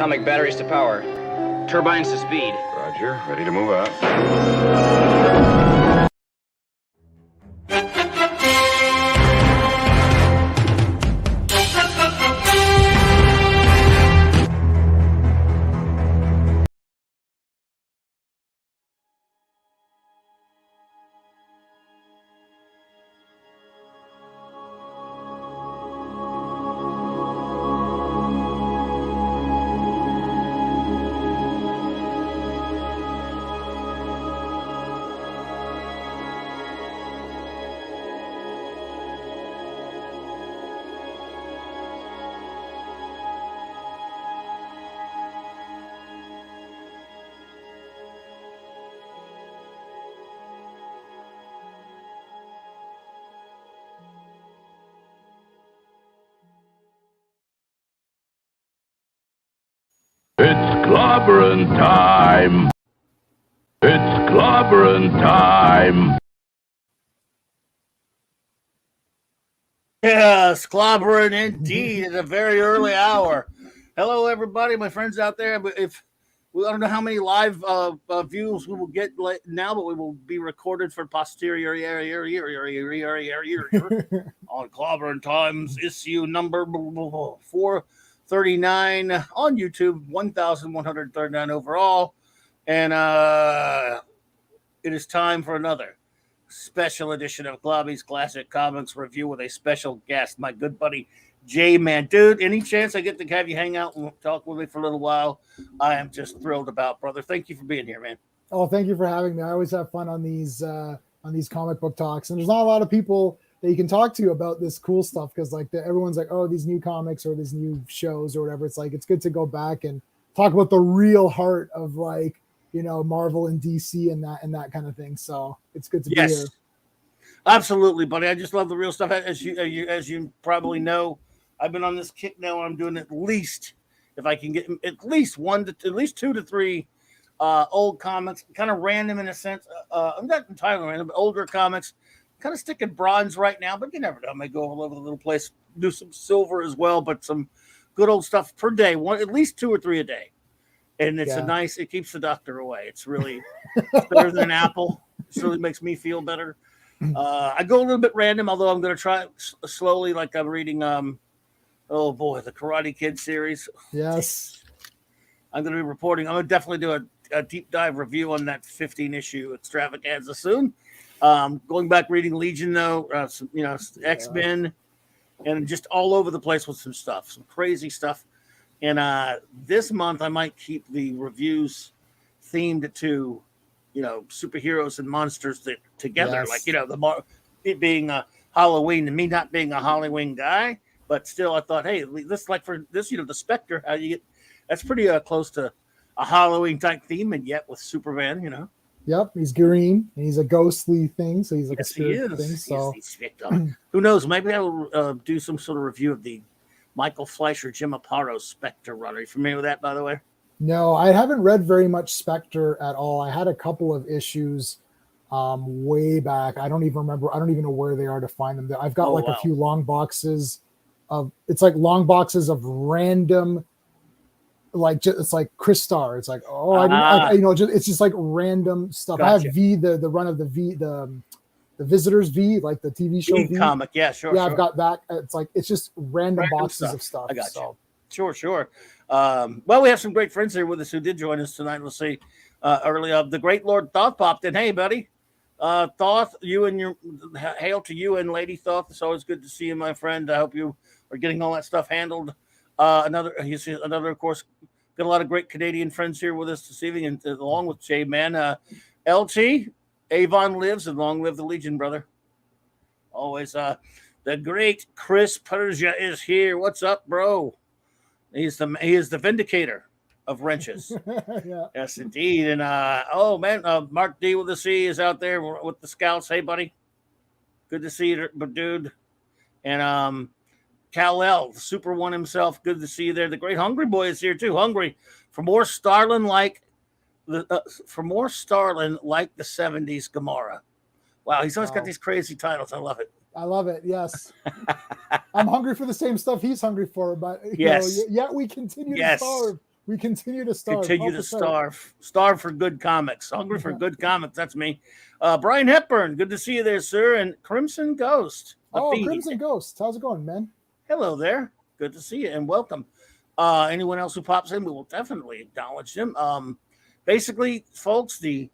Atomic batteries to power. Turbines to speed. Roger. Ready to move out. It's Clobberin time! It's Clobberin time! Yes, Clobberin indeed at a very early hour. Hello, everybody, my friends out there. If I don't know how many live views we will get now, but we will be recorded for posterior on Clobberin Times issue number 439 on YouTube, 1,139 overall, and it is time for another special edition of Clobby'S Classic Comics Review with a special guest, my good buddy J-Man. Dude, any chance I get to have you hang out and talk with me for a little while, I am just thrilled about, brother. Thank you for being here, man. Oh, thank you for having me. I always have fun on these comic book talks, and there's not a lot of people that you can talk to about this cool stuff because everyone's like, oh, these new comics or these new shows or whatever. It's like it's good to go back and talk about the real heart of Marvel and DC and that kind of thing. So it's good to be here. Absolutely, buddy. I just love the real stuff. As you probably know, I've been on this kick now. I'm doing at least, if I can get at least 2 to 3 old comics, kind of random in a sense. I'm not entirely random, but older comics. Kind of sticking bronze right now, but you never know. I may go all over the little place, do some silver as well, but some good old stuff per day. At least 2 or 3 a day. And it's it keeps the doctor away. It's really better than an apple. It really makes me feel better. I go a little bit random, although I'm going to try slowly. Like I'm reading, the Karate Kid series. Yes. I'm going to be reporting. I'm going to definitely do a deep dive review on that 15-issue extravaganza soon. Going back reading Legion, though, X-Men, and just all over the place with some stuff, some crazy stuff. And this month, I might keep the reviews themed to, superheroes and monsters that together, it being Halloween, and me not being a Halloween guy, but still, I thought, hey, this the Spectre, how you get that's pretty close to a Halloween type theme, and yet with Superman, Yep, he's green and he's a ghostly thing, so he's like a spirit thing. So who knows? Maybe I will do some sort of review of the Michael Fleischer, Jim Aparo Spectre run. Are you familiar with that, by the way? No, I haven't read very much Spectre at all. I had a couple of issues way back. I don't even remember. I don't even know where they are to find them. I've got a few long boxes of. It's like long boxes of random. It's like Chris Star. It's like it's just like random stuff. Gotcha. I have V the run of the V the Visitors V, like the TV show V comic. Yeah, sure. Yeah, I've got that. It's just random boxes of stuff. I got you. Sure. Well, we have some great friends here with us who did join us tonight. We'll see early the great Lord Thoth popped in. Hey, buddy. Thoth, hail to you and Lady Thoth. It's always good to see you, my friend. I hope you are getting all that stuff handled. Another, of course, got a lot of great Canadian friends here with us this evening, and along with J-Man. LT, Avon lives, and long live the Legion, brother. Always, the great Chris Persia is here. What's up, bro? He is the vindicator of wrenches. Yeah. Yes, indeed. And Mark D with the C is out there with the scouts. Hey, buddy, good to see you, dude. And Kal-El, the Super One himself. Good to see you there. The great Hungry Boy is here too. Hungry for more Starlin like the 70s Gamora. Wow, he's always got these crazy titles. I love it. Yes. I'm hungry for the same stuff he's hungry for, but yet we continue to starve. We continue to starve. Continue to starve. Starve for good comics. Hungry for good comics. That's me. Brian Hepburn, good to see you there, sir. And Crimson Ghost. Crimson Ghost. How's it going, man? Hello there. Good to see you and welcome. Anyone else who pops in, we will definitely acknowledge them. Basically, folks, the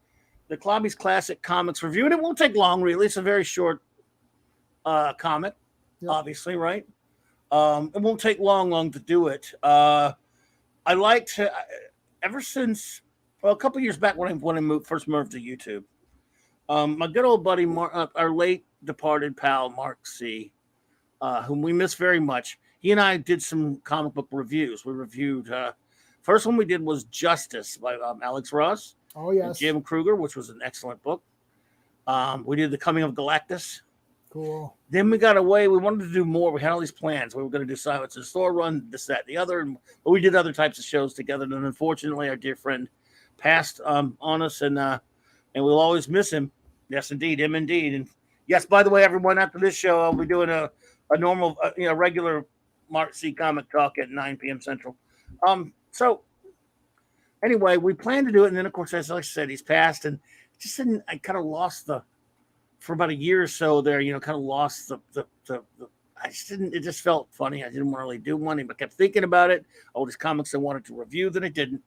Clobby'S Classic Comics review, and it won't take long, really. It's a very short comic, obviously, right? It won't take long to do it. I like to, ever since, a couple years back when I first moved to YouTube, my good old buddy, our late departed pal, Mark C., whom we miss very much, he and I did some comic book reviews. We reviewed, first one we did was Justice by Alex Ross. Oh, yes. And Jim Kruger, which was an excellent book. We did The Coming of Galactus. Cool. Then we got away. We wanted to do more. We had all these plans. We were going to do Silence in the Store Run, this, that, and the other. But we did other types of shows together. And unfortunately, our dear friend passed on us, and we'll always miss him. Yes, indeed. Him indeed. And yes, by the way, everyone, after this show, I'll be doing a normal, regular Mark C. comic talk at 9 p.m. Central. So anyway, we planned to do it. And then, of course, as I said, he's passed. And just I kind of lost for about a year or so there, kind of lost I just didn't, it just felt funny. I didn't really do one, but kept thinking about it. All these comics I wanted to review that I didn't,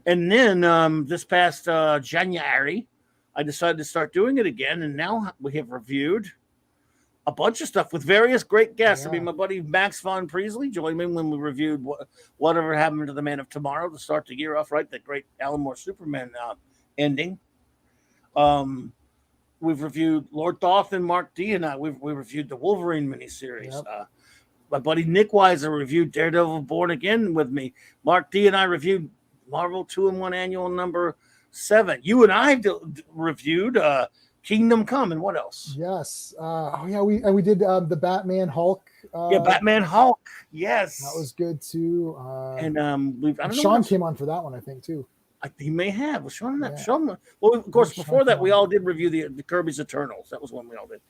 And then this past January, I decided to start doing it again. And now we have reviewed a bunch of stuff with various great guests. Yeah. I mean, my buddy Max von Priestley joined me when we reviewed Whatever Happened to the Man of Tomorrow to start the year off, right? The great Alan Moore Superman ending. We've reviewed Lord Thoth and Mark D. and I. We reviewed the Wolverine miniseries. Yep. My buddy Nick Weiser reviewed Daredevil Born Again with me. Mark D. and I reviewed Marvel 2-in-1 Annual number 7. You and I reviewed Kingdom Come, and what else? Yes. We did the Batman Hulk. Batman Hulk. Yes, that was good too. Sean came on for that one, I think, too. He may have. Was Sean that? Sean. Well, of course, before that, we all did review the Kirby's Eternals. That was one we all did.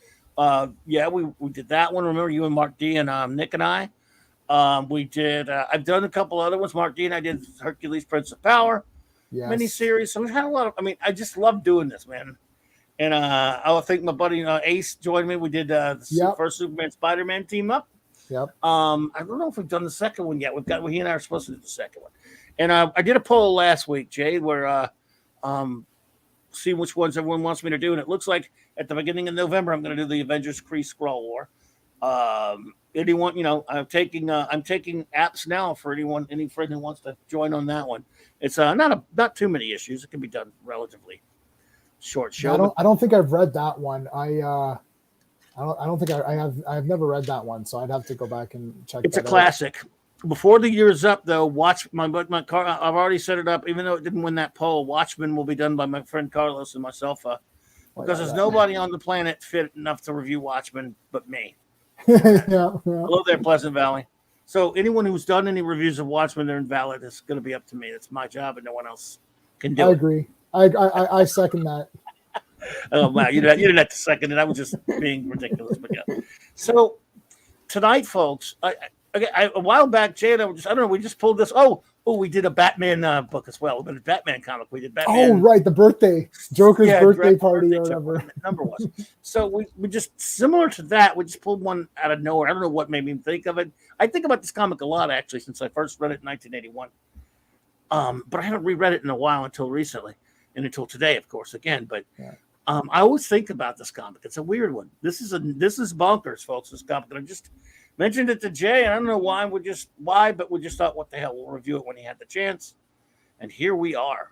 We did that one. Remember, you and Mark D. and Nick and I. We did. I've done a couple other ones. Mark D. and I did Hercules, Prince of Power miniseries. So we've had a lot of. I mean, I just love doing this, man. And I think my buddy Ace joined me. We did the first Superman Spider-Man team up. Yep. I don't know if we've done the second one yet. He and I are supposed to do the second one. And I did a poll last week, Jay, where see which ones everyone wants me to do. And it looks like at the beginning of November, I'm going to do the Avengers Cree Skrull War. Anyone, I'm taking apps now for any friend who wants to join on that one. It's not too many issues. It can be done relatively short show. I don't think I've read that one. I don't think I have. I've never read that one, so I'd have to go back and check. It's a classic. Before the year's up, though, watch my car. I've already set it up, even though it didn't win that poll. Watchmen will be done by my friend Carlos and myself, because there's nobody on the planet fit enough to review Watchmen but me. Hello there, Pleasant Valley. So anyone who's done any reviews of Watchmen, they're invalid. It's going to be up to me. It's my job, and no one else can do it. I agree. I second that. Oh wow, you didn't have to second it. I was just being ridiculous, but yeah. So tonight, folks, a while back, Jay and I don't know. We just pulled this. Oh, we did a Batman book as well. We did a Batman comic. We did Batman. Oh, right, the Joker's birthday party or whatever. Number was. So we just similar to that. We just pulled one out of nowhere. I don't know what made me think of it. I think about this comic a lot actually since I first read it in 1981. But I haven't reread it in a while until recently, and until today, of course, again. But I always think about this comic. It's a weird one. This is bonkers, folks. This comic. And I just mentioned it to Jay, and I don't know why. But we just thought, what the hell? We'll review it when he had the chance. And here we are.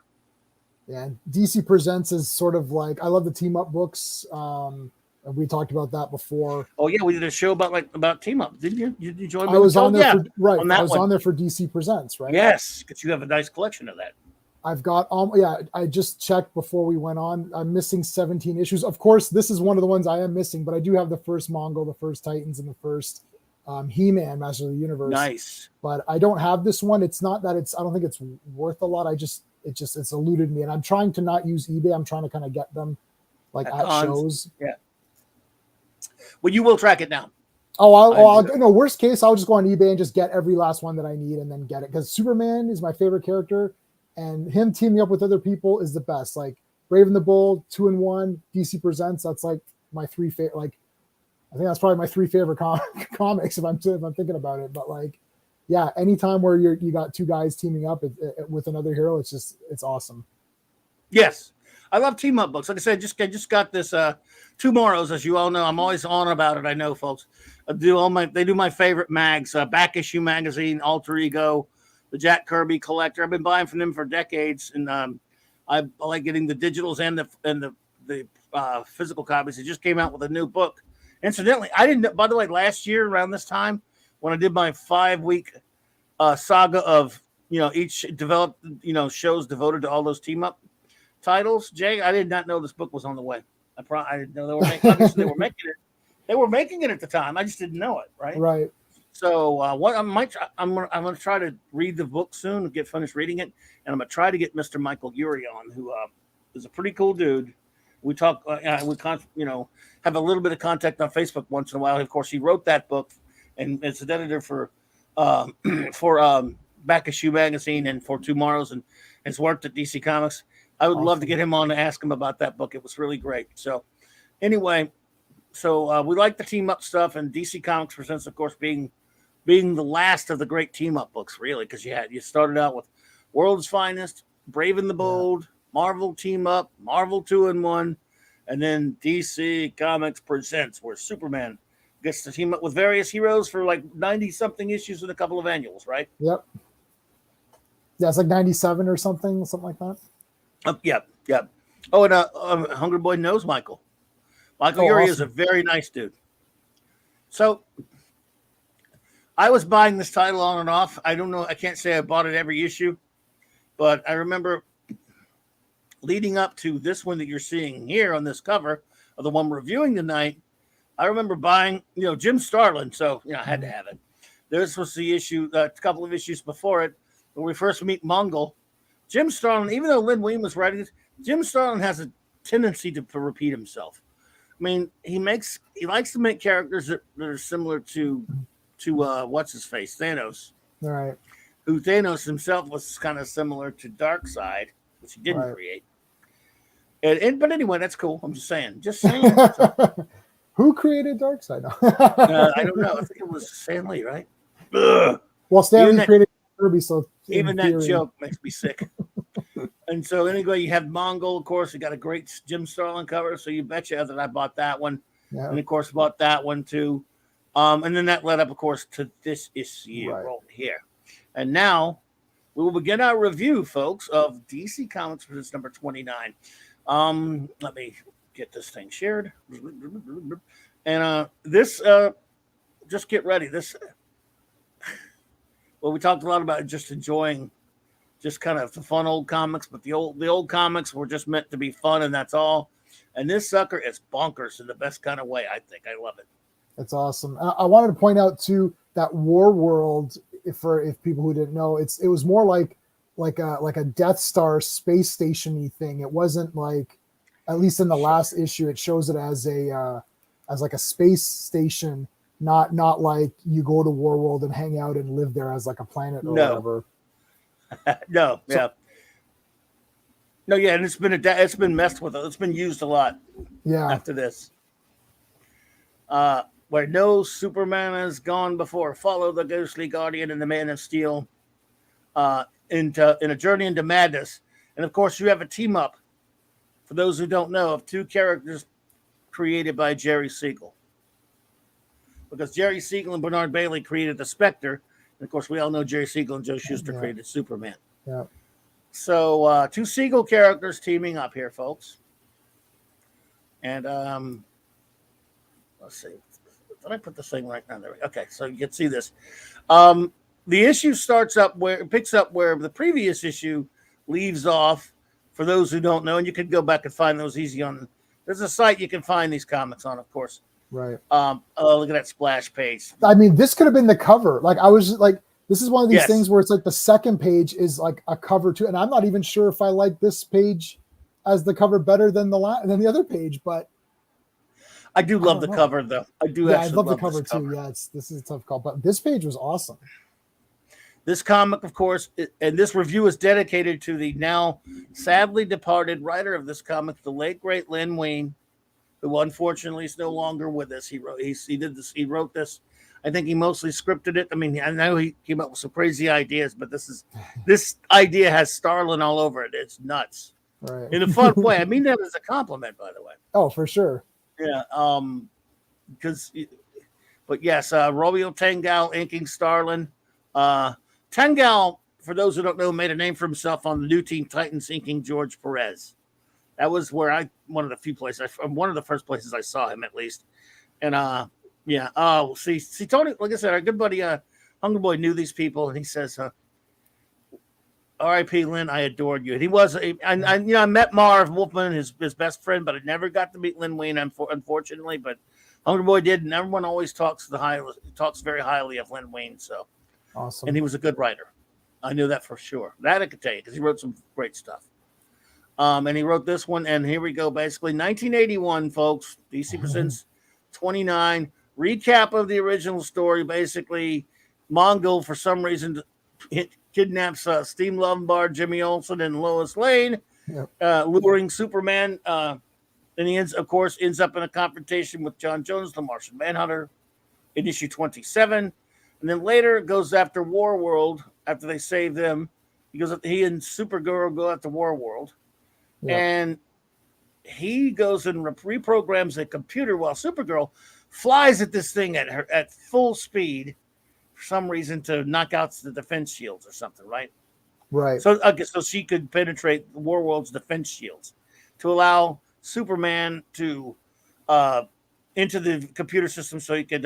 Yeah, DC Presents is sort of like, I love the team up books. We talked about that before. Oh yeah, we did a show about team up, didn't you? Did you join me? I was on there on there for DC Presents, right? Yes, because you have a nice collection of that. I've got I just checked before we went on. I'm missing 17 issues. Of course, this is one of the ones I am missing, but I do have the first Mongol, the first Titans, and the first He-Man, Master of the Universe. Nice. But I don't have this one. It's not that I don't think it's worth a lot. It's eluded me, and I'm trying to not use eBay. I'm trying to kind of get them like at shows. Yeah. Well, you will track it down. Worst case, I'll just go on eBay and just get every last one that I need and then get it. Because Superman is my favorite character, and him teaming up with other people is the best. Like Brave and the Bold, 2-in-1, DC Presents. That's like my three favorite. Like, I think that's probably my three favorite comics if I'm thinking about it. But like, yeah, anytime where you got two guys teaming up with another hero, it's awesome. Yes, I love team up books. Like I said, I just got this TwoMorrows, as you all know. I'm always on about it. I know, folks. They do my favorite mags, Back Issue Magazine, Alter Ego, the Jack Kirby Collector. I've been buying from them for decades, and I like getting the digitals and the physical copies. It just came out with a new book. Incidentally, I didn't. By the way, last year around this time, when I did my 5-week saga of each developed shows devoted to all those team up titles, Jay, I did not know this book was on the way. I didn't know they were making. Obviously, they were making it. They were making it at the time. I just didn't know it. Right. Right. So what I'm going to try to read the book soon and get finished reading it, and I'm going to try to get Mr. Michael Urey on, who is a pretty cool dude. We talk, have a little bit of contact on Facebook once in a while. Of course, he wrote that book, and it's an editor for Back Issue Magazine and for TwoMorrows, and has worked at DC Comics. I would love to get him on to ask him about that book. It was really great. So anyway, we like the team up stuff, and DC Comics Presents, of course, being the last of the great team up books, really, because you started out with World's Finest, Brave and the Bold, Marvel Team Up, Marvel 2-in-1, and then DC Comics Presents, where Superman gets to team up with various heroes for like 90-something issues and a couple of annuals, right? Yep. Yeah, it's like 97 or something like that. Yep. Oh, and Hungry Boy knows Michael. Michael Urey is a very nice dude. So I was buying this title on and off. I don't know. I can't say I bought it every issue, but I remember leading up to this one that you're seeing here on this cover of the one we're reviewing tonight. I remember buying, Jim Starlin. So, I had to have it. This was the issue, a couple of issues before it, when we first meet Mongol. Jim Starlin, even though Lynn Wein was writing it, Jim Starlin has a tendency to repeat himself. I mean, he likes to make characters that are similar to what's his face, Thanos. All right. Who Thanos himself was kind of similar to Darkseid, which he didn't create. But anyway, that's cool. I'm just saying. So, who created Darkseid? I don't know. I think it was Stan Lee, right? Ugh. Well, Stan Lee created Kirby, so even that joke makes me sick. And so anyway, you have Mongol, of course. You got a great Jim Starlin cover, so you betcha that I bought that one. Yeah. And of course bought that one too. And then that led up, of course, to this issue right here. And now we will begin our review, folks, of DC Comics Presents number 29. Let me get this thing shared. And this, just get ready. Well, we talked a lot about just enjoying just kind of the fun old comics, but the old comics were just meant to be fun, and that's all. And this sucker is bonkers in the best kind of way, I think. I love it. It's awesome. I wanted to point out too that War World, if people who didn't know, it was more like a Death Star space station-y thing. It wasn't like, at least in the last issue, it shows it as like a space station, not like you go to War World and hang out and live there as like a planet or whatever. No, yeah. No, yeah, and it's been messed with. It's been used a lot. Yeah. After this, where no Superman has gone before, follow the ghostly guardian and the Man of Steel, in a journey into madness. And of course, you have a team up. For those who don't know, of two characters created by Jerry Siegel, because Jerry Siegel and Bernard Bailey created the Spectre. And of course, we all know Jerry Siegel and Joe Shuster created Superman. Yeah. So two Siegel characters teaming up here, folks. And let's see. Did I put this thing right now? There. Okay, so you can see this. The issue picks up where the previous issue leaves off. For those who don't know, and you can go back and find those easy on. There's a site you can find these comics on, of course. Right. Look at that splash page. I mean, this could have been the cover. Like, I was like, this is one of these things where it's like the second page is like a cover too, and I'm not even sure if I like this page as the cover better than the other page. But I do love the know. cover though. I do. Yeah, I actually love the this cover too. Yeah, this is a tough call, but this page was awesome. This comic, of course, and this review is dedicated to the now sadly departed writer of this comic, the late great Len Wein, who unfortunately is no longer with us. He wrote this. I think he mostly scripted it. I mean, I know he came up with some crazy ideas, but this idea has Starlin all over it. It's nuts. Right. In a fun way. I mean that as a compliment, by the way. Oh, for sure. Yeah. But yes, Romeo Tangal inking Starlin. Tangal, for those who don't know, made a name for himself on the New Teen Titans inking George Perez. That was where one of the first places I saw him, at least. And yeah. Oh, see, Tony, like I said, our good buddy Hunger Boy knew these people, and he says, R.I.P. Lynn, I adored you. And he was, I met Marv Wolfman, his best friend, but I never got to meet Len Wein, unfortunately. But Hunger Boy did, and everyone always talks very highly of Len Wein. So awesome, and he was a good writer. I knew that for sure. That I could tell you because he wrote some great stuff. And he wrote this one, and here we go. Basically, 1981, folks. DC presents 29 recap of the original story. Basically, Mongol for some reason kidnaps Steve Lombard, Jimmy Olsen, and Lois Lane, luring Superman. And he ends up in a confrontation with John Jones, the Martian Manhunter, in issue 27. And then later goes after Warworld after they save them. He and Supergirl go after Warworld. Yeah. And he goes and reprograms a computer while Supergirl flies at this thing at full speed for some reason to knock out the defense shields or something, right? Right. So she could penetrate Warworld's defense shields to allow Superman to into the computer system so he could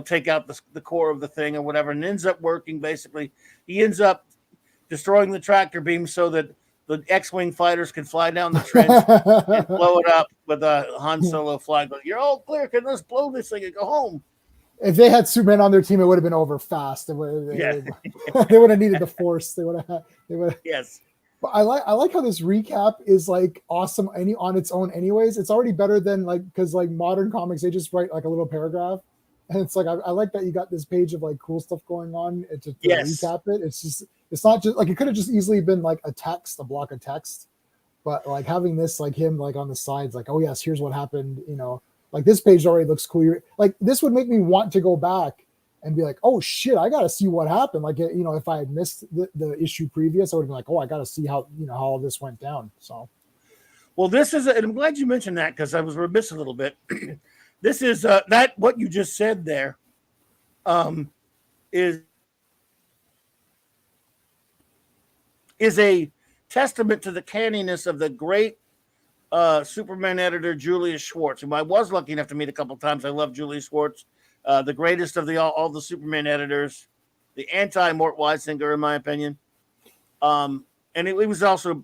take out the core of the thing or whatever, and ends up working. Basically, he ends up destroying the tractor beam so that the X-Wing fighters can fly down the trench and blow it up with a Han Solo flag. You're all clear. Can let's blow this thing and go home. If they had Superman on their team, it would have been over fast. They would have needed the Force. They would have. Yes. But I like how this recap is like awesome on its own. Anyways, it's already better than because modern comics, they just write like a little paragraph, and it's like I like that you got this page of like cool stuff going on to recap it. It's not just like it could have just easily been like a block of text, but like having this like him like on the sides, like, oh yes, here's what happened. Like this page already looks cool. Like this would make me want to go back and be like, oh shit, I got to see what happened. Like, if I had missed the issue previous, I would have been like, oh, I got to see how all this went down. So, well, this is, and I'm glad you mentioned that because I was remiss a little bit. This is that what you just said there is a testament to the canniness of the great Superman editor Julius Schwartz, whom I was lucky enough to meet a couple of times. I love Julius Schwartz, the greatest of all the Superman editors, the anti-Mort Weisinger, in my opinion. And he was also,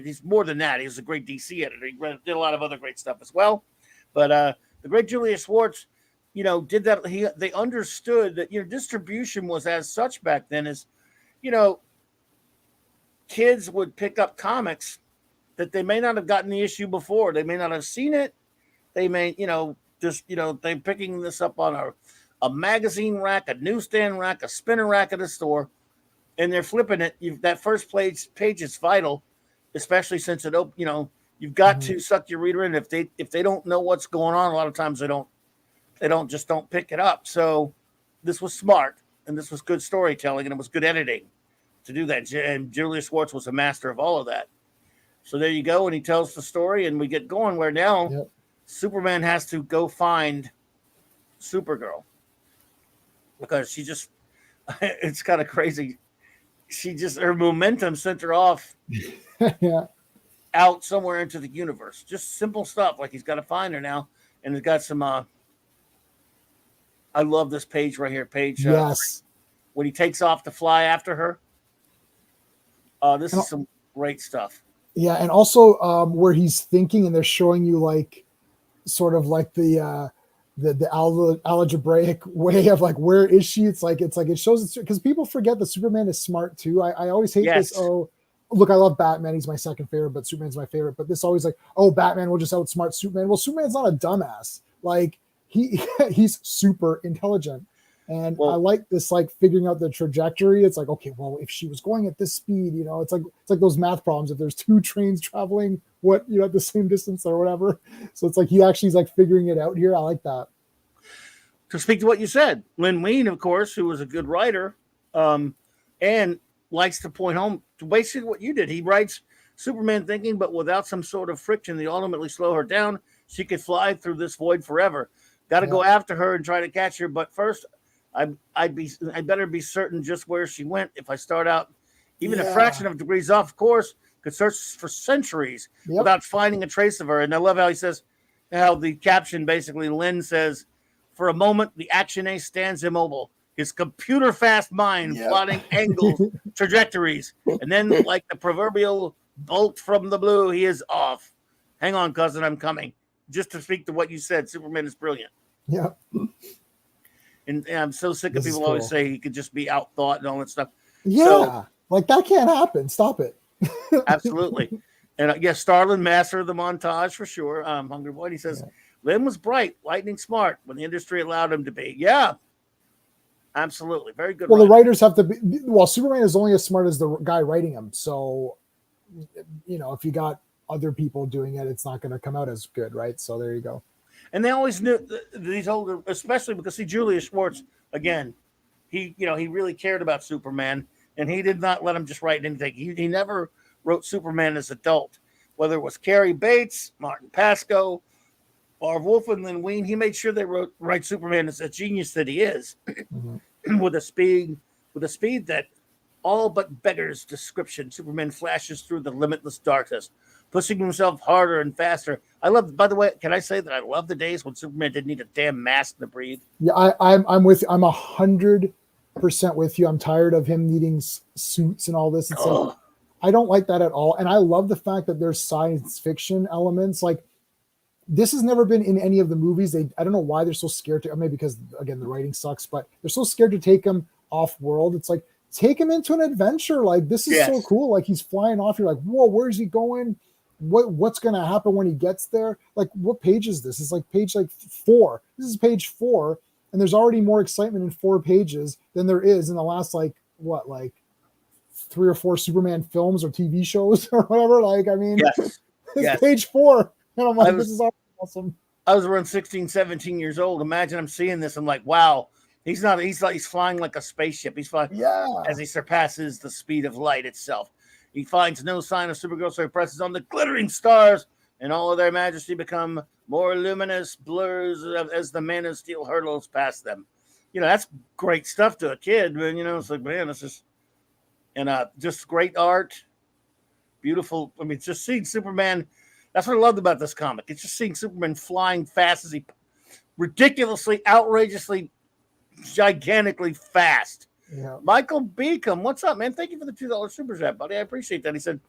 he's more than that. He was a great DC editor. He did a lot of other great stuff as well. But the great Julius Schwartz, did that. They understood that, distribution was as such back then as, kids would pick up comics that they may not have gotten the issue before. They may not have seen it. They may, they're picking this up on a magazine rack, a newsstand rack, a spinner rack at a store, and they're flipping it. That first page is vital, especially since you've got to suck your reader in. If they don't know what's going on, a lot of times they don't pick it up. So this was smart, and this was good storytelling, and it was good editing to do that. And Julius Schwartz was a master of all of that. So there you go. And he tells the story and we get going where now Superman has to go find Supergirl because she just, it's kind of crazy. Her momentum sent her off out somewhere into the universe. Just simple stuff. Like he's got to find her now. And it's got some, I love this page right here. When he takes off to fly after her. This is some great stuff. Yeah, and also where he's thinking, and they're showing you like, sort of like the algebraic way of like where is she? It's like it shows because people forget that Superman is smart too. I always hate this. Oh, look, I love Batman. He's my second favorite, but Superman's my favorite. But this always like, oh, Batman will just outsmart Superman. Well, Superman's not a dumbass. Like he's super intelligent. And I like this, like figuring out the trajectory. It's like, okay, well, if she was going at this speed, you know, it's like those math problems. If there's two trains traveling, at the same distance or whatever. So it's like he actually is like figuring it out here. I like that. To speak to what you said, Lynn Wein, of course, who was a good writer, and likes to point home to basically what you did. He writes Superman thinking, but without some sort of friction, they ultimately slow her down. She could fly through this void forever. Got to go after her and try to catch her, but first. I better be certain just where she went. If I start out even a fraction of degrees off course, could search for centuries without finding a trace of her. And I love how he says, how the caption basically, Lynn says, for a moment, the action ace stands immobile, his computer fast mind plotting angles, trajectories. And then, like the proverbial bolt from the blue, he is off. Hang on, cousin, I'm coming. Just to speak to what you said, Superman is brilliant. Yeah. And I'm so sick of people always say he could just be outthought and all that stuff. Yeah, so, like that can't happen. Stop it. Absolutely. And yes, Starlin, master of the montage for sure. Hungry Boy, he says, Lynn was bright, lightning smart when the industry allowed him to be. Yeah, absolutely. Very good. Well, the writers have to be, Superman is only as smart as the guy writing him. So, you know, if you got other people doing it, it's not going to come out as good, right? So there you go. And they always knew these older, especially because Julius Schwartz, again, he really cared about Superman, and he did not let him just write anything. He never wrote Superman as adult, whether it was Cary Bates, Martin Pascoe, or Wolf and Lynn Wein. He made sure they write Superman as a genius that he is, with a speed that all but beggars description. Superman flashes through the limitless darkness, pushing himself harder and faster. I love, by the way, can I say that I love the days when Superman didn't need a damn mask to breathe? Yeah, I'm with you. I'm 100% with you. I'm tired of him needing suits and all this. It's like, I don't like that at all. And I love the fact that there's science fiction elements. Like, this has never been in any of the movies. I don't know why they're so scared to, maybe because, again, the writing sucks, but they're so scared to take him off world. It's like, take him into an adventure. Like, this is so cool. Like, he's flying off. You're like, whoa, where's he going? What's going to happen when he gets there? Like, what page is this? It's like page 4. This is page 4, and there's already more excitement in 4 pages than there is in the last 3 or 4 Superman films or TV shows or whatever. Like, I mean, it's page 4, and I'm like, this is awesome. I was around 16, 17 years old. Imagine I'm seeing this. I'm like, wow. He's flying like a spaceship. He's flying as he surpasses the speed of light itself. He finds no sign of Supergirl, so he presses on the glittering stars, and all of their majesty become more luminous blurs as the Man of Steel hurtles past them. You know, that's great stuff to a kid, but, you know, it's like, man, this is, and just great art, beautiful. I mean, just seeing Superman, that's what I loved about this comic. It's just seeing Superman flying fast as he ridiculously, outrageously, gigantically fast. Yeah. Michael Beacom, what's up, man? Thank you for the $2 super chat, buddy. I appreciate that. He said,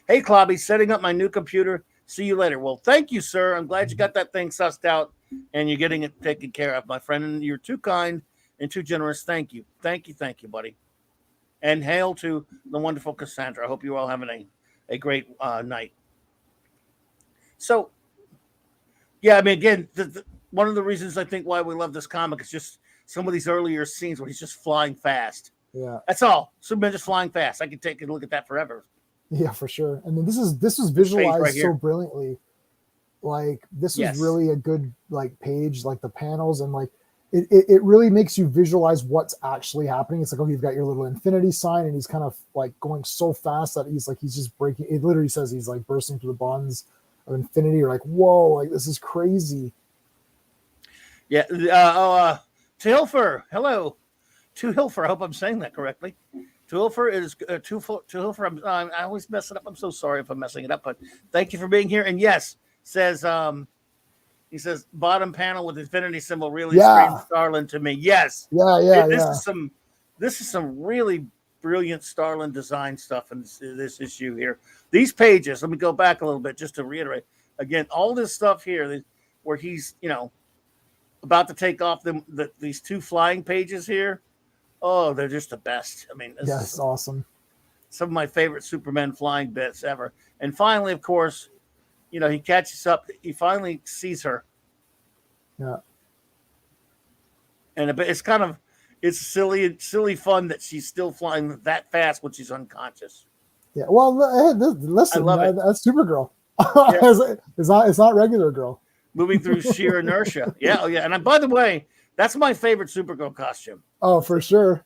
hey, Clobby'S, setting up my new computer. See you later. Well, thank you, sir. I'm glad you got that thing sussed out and you're getting it taken care of, my friend. And you're too kind and too generous. Thank you. Thank you, buddy. And hail to the wonderful Cassandra. I hope you're all having a great night. So, yeah, I mean, again, one of the reasons I think why we love this comic is just some of these earlier scenes where he's just flying fast. Yeah, that's all. Superman just flying fast. I could take a look at that forever. Yeah, for sure. I mean, this was visualized so brilliantly. Like, this was really a good page, like the panels, and like it really makes you visualize what's actually happening. It's like, oh, you've got your little infinity sign, and he's kind of like going so fast that he's just breaking. It literally says he's like bursting through the bonds of infinity. You're like, whoa, like this is crazy. Yeah. Tuhilfer, hello. Tuhilfer, I hope I'm saying that correctly. Tuhilfer is Tuhilfer. I always mess it up. I'm so sorry if I'm messing it up, but thank you for being here. And yes, says he says bottom panel with infinity symbol really screams Starlin to me. Yes. This is some really brilliant Starlin design stuff in this issue here. These pages, let me go back a little bit just to reiterate. Again, all this stuff here where he's, about to take off these 2 flying pages here. Oh, they're just the best. I mean, it's awesome. some of my favorite Superman flying bits ever. And finally, of course, you know, he catches up. He finally sees her. Yeah. And it's silly fun that she's still flying that fast when she's unconscious. Yeah. Well, listen, I love it. That's Supergirl. Yeah. It's not regular girl. Moving through sheer inertia. Yeah. Oh, yeah. And by the way, that's my favorite Supergirl costume. Oh, for sure.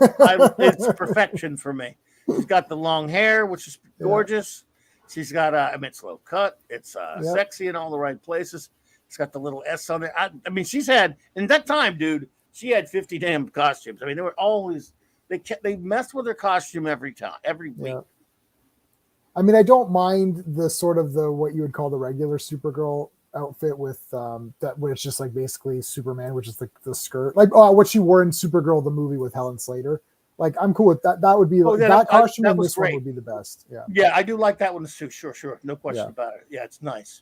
It's perfection for me. She's got the long hair, which is gorgeous. She's got it's low cut. It's sexy in all the right places. It's got the little S on it. I mean, she's had in that time, dude. She had 50 damn costumes. I mean, they were always they messed with her costume every week. Yeah. I mean, I don't mind the sort of what you would call the regular Supergirl outfit with that where it's just like basically Superman, which is the skirt, like what she wore in Supergirl the movie with Helen Slater. Like, I'm cool with that. That would be that costume and this one would be the best. Yeah. Yeah, I do like that one too. Sure. No question about it. Yeah, it's nice.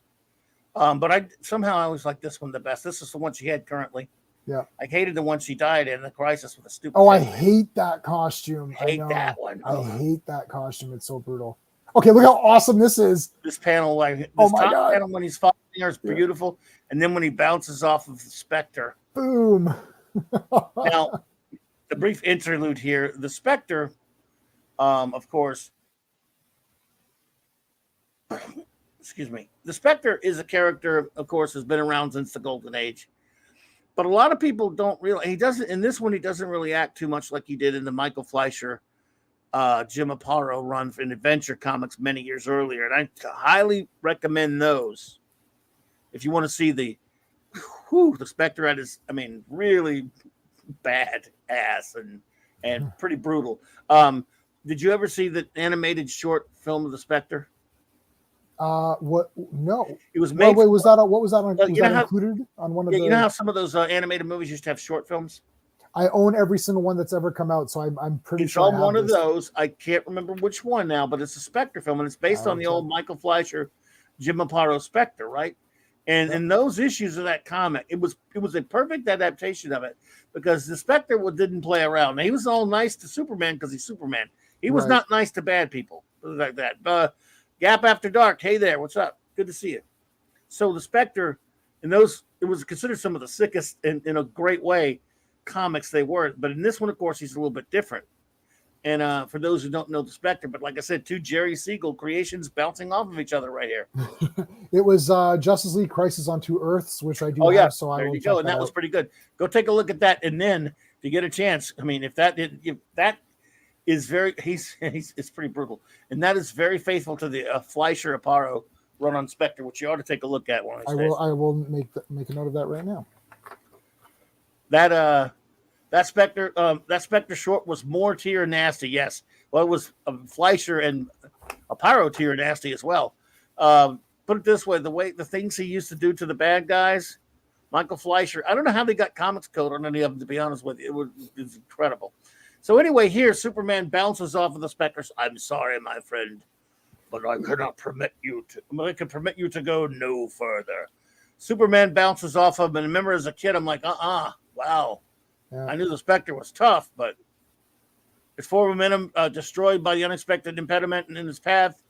But I always like this one the best. This is the one she had currently. Yeah. I hated the one she died in the Crisis with the stupid. Oh, I hate that costume. I hate that one. I hate that costume. It's so brutal. Okay, look how awesome this is. This panel, like this my God. panel when he's following her is beautiful, and then when he bounces off of the Spectre. Boom. Now, the brief interlude here. The Spectre, of course. Excuse me. The Spectre is a character, of course, has been around since the Golden Age. But a lot of people don't realize he doesn't. In this one, he doesn't really act too much like he did in the Michael Fleischer, Jim Aparo run in Adventure Comics many years earlier, and I highly recommend those if you want to see the Spectre at his, really bad ass and pretty brutal. Did you ever see the animated short film of the Spectre? What? No. It was made. Wait, was that? What was that on? Was that how, included on one of the? You know how some of those animated movies used to have short films? I own every single one that's ever come out, so I'm pretty sure. It's on one of those. I can't remember which one now, but it's a Spectre film, and it's based on the old Michael Fleischer, Jim Aparo Spectre, right? And in those issues of that comic, it was a perfect adaptation of it because the Spectre didn't play around. Now, he was all nice to Superman because he's Superman. He was not nice to bad people like that. Gap After Dark. Hey there, what's up? Good to see you. So the Spectre, in those, it was considered some of the sickest in a great way comics they were. But in this one, of course, he's a little bit different. And for those who don't know the Spectre, but like I said, two Jerry Siegel creations bouncing off of each other right here. It was Justice League Crisis on Two Earths, which I do have. Yeah. So there you go. And that was pretty good. Go take a look at that. And then if you get a chance, if that is very, it's pretty brutal. And that is very faithful to the Fleischer Aparo run on Spectre, which you ought to take a look at one of these days. I will make a note of that right now. That Spectre short was more tier nasty, yes. Well, it was Fleischer and Aparo tier nasty as well. Put it this way, the things he used to do to the bad guys, Michael Fleischer, I don't know how they got Comics Code on any of them, to be honest with you. It was incredible. So anyway, here, Superman bounces off of the Spectres. I'm sorry, my friend, but I cannot permit you to. I can permit you to go no further. Superman bounces off of him, and remember, as a kid, I'm like, wow. Yeah. I knew the Spectre was tough, but its forward momentum destroyed by the unexpected impediment in his path.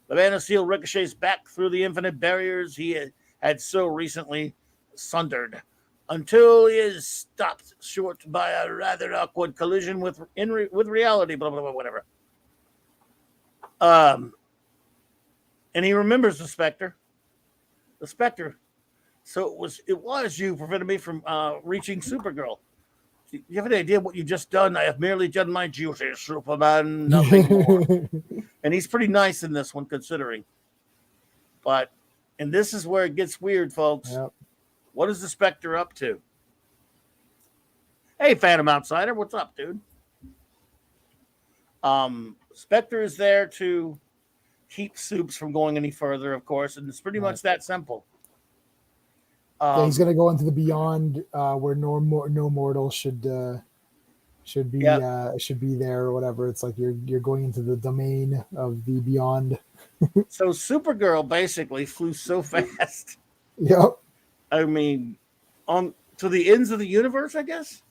The Man of Steel ricochets back through the infinite barriers he had so recently sundered, until he is stopped short by a rather awkward collision with reality. Blah blah blah, whatever. And he remembers the Spectre. The Spectre. So it was you prevented me from reaching Supergirl. Do you have any idea what you've just done? I have merely done my duty, Superman, nothing more. And he's pretty nice in this one, considering. And this is where it gets weird, folks. Yep. What is the Spectre up to? Hey, Phantom Outsider, what's up, dude? Spectre is there to keep Supes from going any further, of course, and it's pretty much that simple. He's going to go into the beyond where no mortal should be there or whatever. It's like you're going into the domain of the beyond. So Supergirl basically flew so fast. Yep. I mean, on to the ends of the universe, I guess.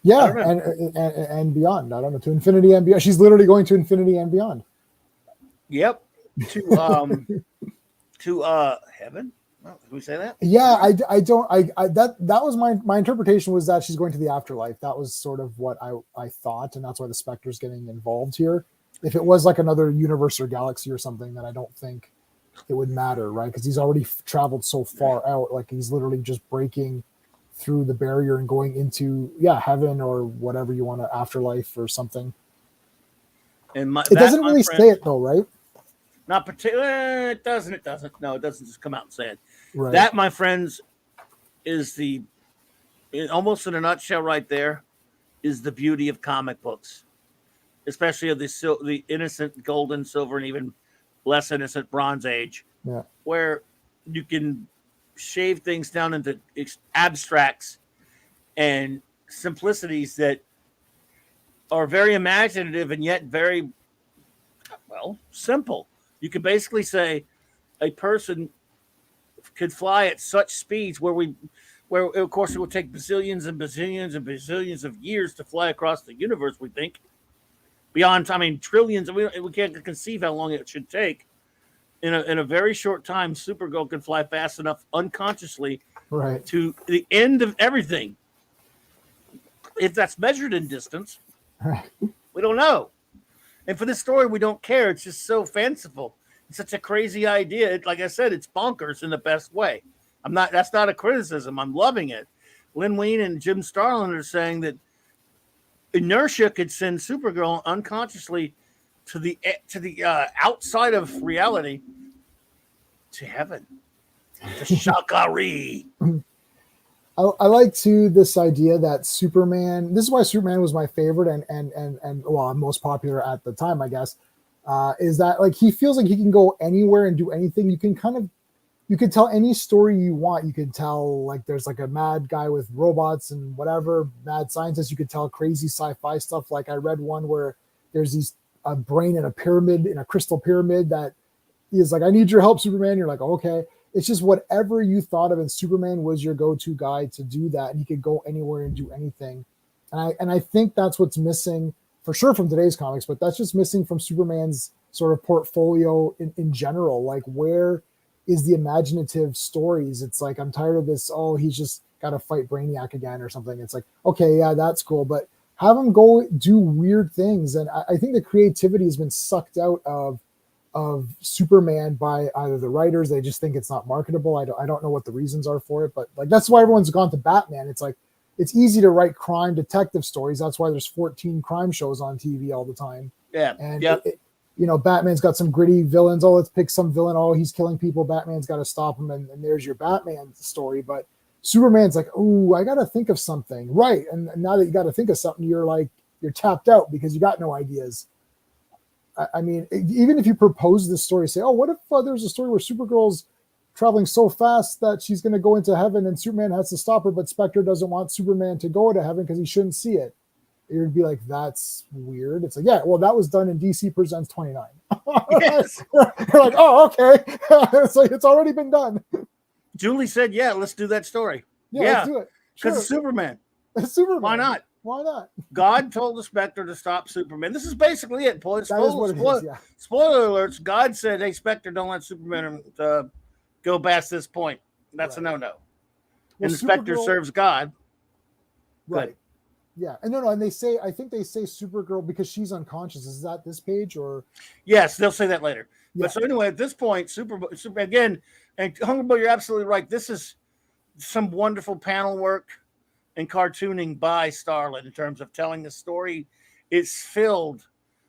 Yeah, and beyond. I don't know, to infinity and beyond. She's literally going to infinity and beyond. Yep. To heaven. Can we say that? Yeah, I that was my interpretation, was that she's going to the afterlife. That was sort of what I thought, and that's why the Spectre's getting involved here. If it was like another universe or galaxy or something, then I don't think it would matter, right? Because he's already traveled so far out. Like, he's literally just breaking through the barrier and going into heaven or whatever you want to, afterlife or something. And it doesn't really say it though, right? Not particularly. It doesn't. No, it doesn't just come out and say it. Right. That, my friends, is almost in a nutshell right there, is the beauty of comic books, especially of the innocent golden, silver, and even less innocent Bronze Age, where you can shave things down into abstracts and simplicities that are very imaginative and yet very, simple. You could basically say a person could fly at such speeds where of course it would take bazillions and bazillions and bazillions of years to fly across the universe, we think. Beyond, trillions. We can't conceive how long it should take. In a very short time, Supergirl can fly fast enough unconsciously to the end of everything. If that's measured in distance, we don't know. And for this story, we don't care. It's just so fanciful. It's such a crazy idea. Like I said, it's bonkers in the best way. That's not a criticism. I'm loving it. Lynn Wein and Jim Starlin are saying that inertia could send Supergirl unconsciously to the outside of reality, to heaven, to Shakari. I like this idea that Superman. This is why Superman was my favorite and most popular at the time, I guess. Is that, like, he feels like he can go anywhere and do anything. You can tell any story you want. You can tell, like, there's like a mad guy with robots and whatever, mad scientist. You could tell crazy sci-fi stuff. Like, I read one where there's a brain in a pyramid, in a crystal pyramid, that is like, I need your help, Superman. You're like, okay. It's just whatever you thought of, and Superman was your go-to guy to do that. And he could go anywhere and do anything. And I think that's what's missing for sure from today's comics, but that's just missing from Superman's sort of portfolio in general. Like, where is the imaginative stories? It's like, I'm tired of this. Oh, he's just got to fight Brainiac again or something. It's like, okay, yeah, that's cool, but have him go do weird things. And I think the creativity has been sucked out of Superman by either the writers. They just think it's not marketable. I don't know what the reasons are for it, but like, that's why everyone's gone to Batman. It's like, it's easy to write crime detective stories. That's why there's 14 crime shows on TV all the time. Yeah. And Batman's got some gritty villains. Oh, let's pick some villain. Oh, he's killing people. Batman's got to stop him. And there's your Batman story. But Superman's like, oh, I got to think of something. Right. And now that you got to think of something, you're tapped out because you got no ideas. I mean, even if you propose this story, say, oh, what if there's a story where Supergirl's traveling so fast that she's going to go into heaven and Superman has to stop her, but Spectre doesn't want Superman to go to heaven because he shouldn't see it. You'd be like, that's weird. It's like, yeah, well, that was done in DC Presents 29. Yes. You're like, oh, okay. It's like, it's already been done. Julie said, yeah, let's do that story. Yeah. Let's do it. Because it's Superman. It's Superman. Why not? Why not? God told the Spectre to stop Superman. This is basically it. Spoiler alerts. God said, hey, Spectre, don't let Superman go past this point. That's a no-no. And the Spectre serves God. Right. Good. Yeah. And no. And I think they say Supergirl because she's unconscious. Is that this page or? Yes, they'll say that later. Yeah. But so anyway, at this point, Super again, and Hungerboy, you're absolutely right. This is some wonderful panel work and cartooning by Starlin in terms of telling the story. It's filled.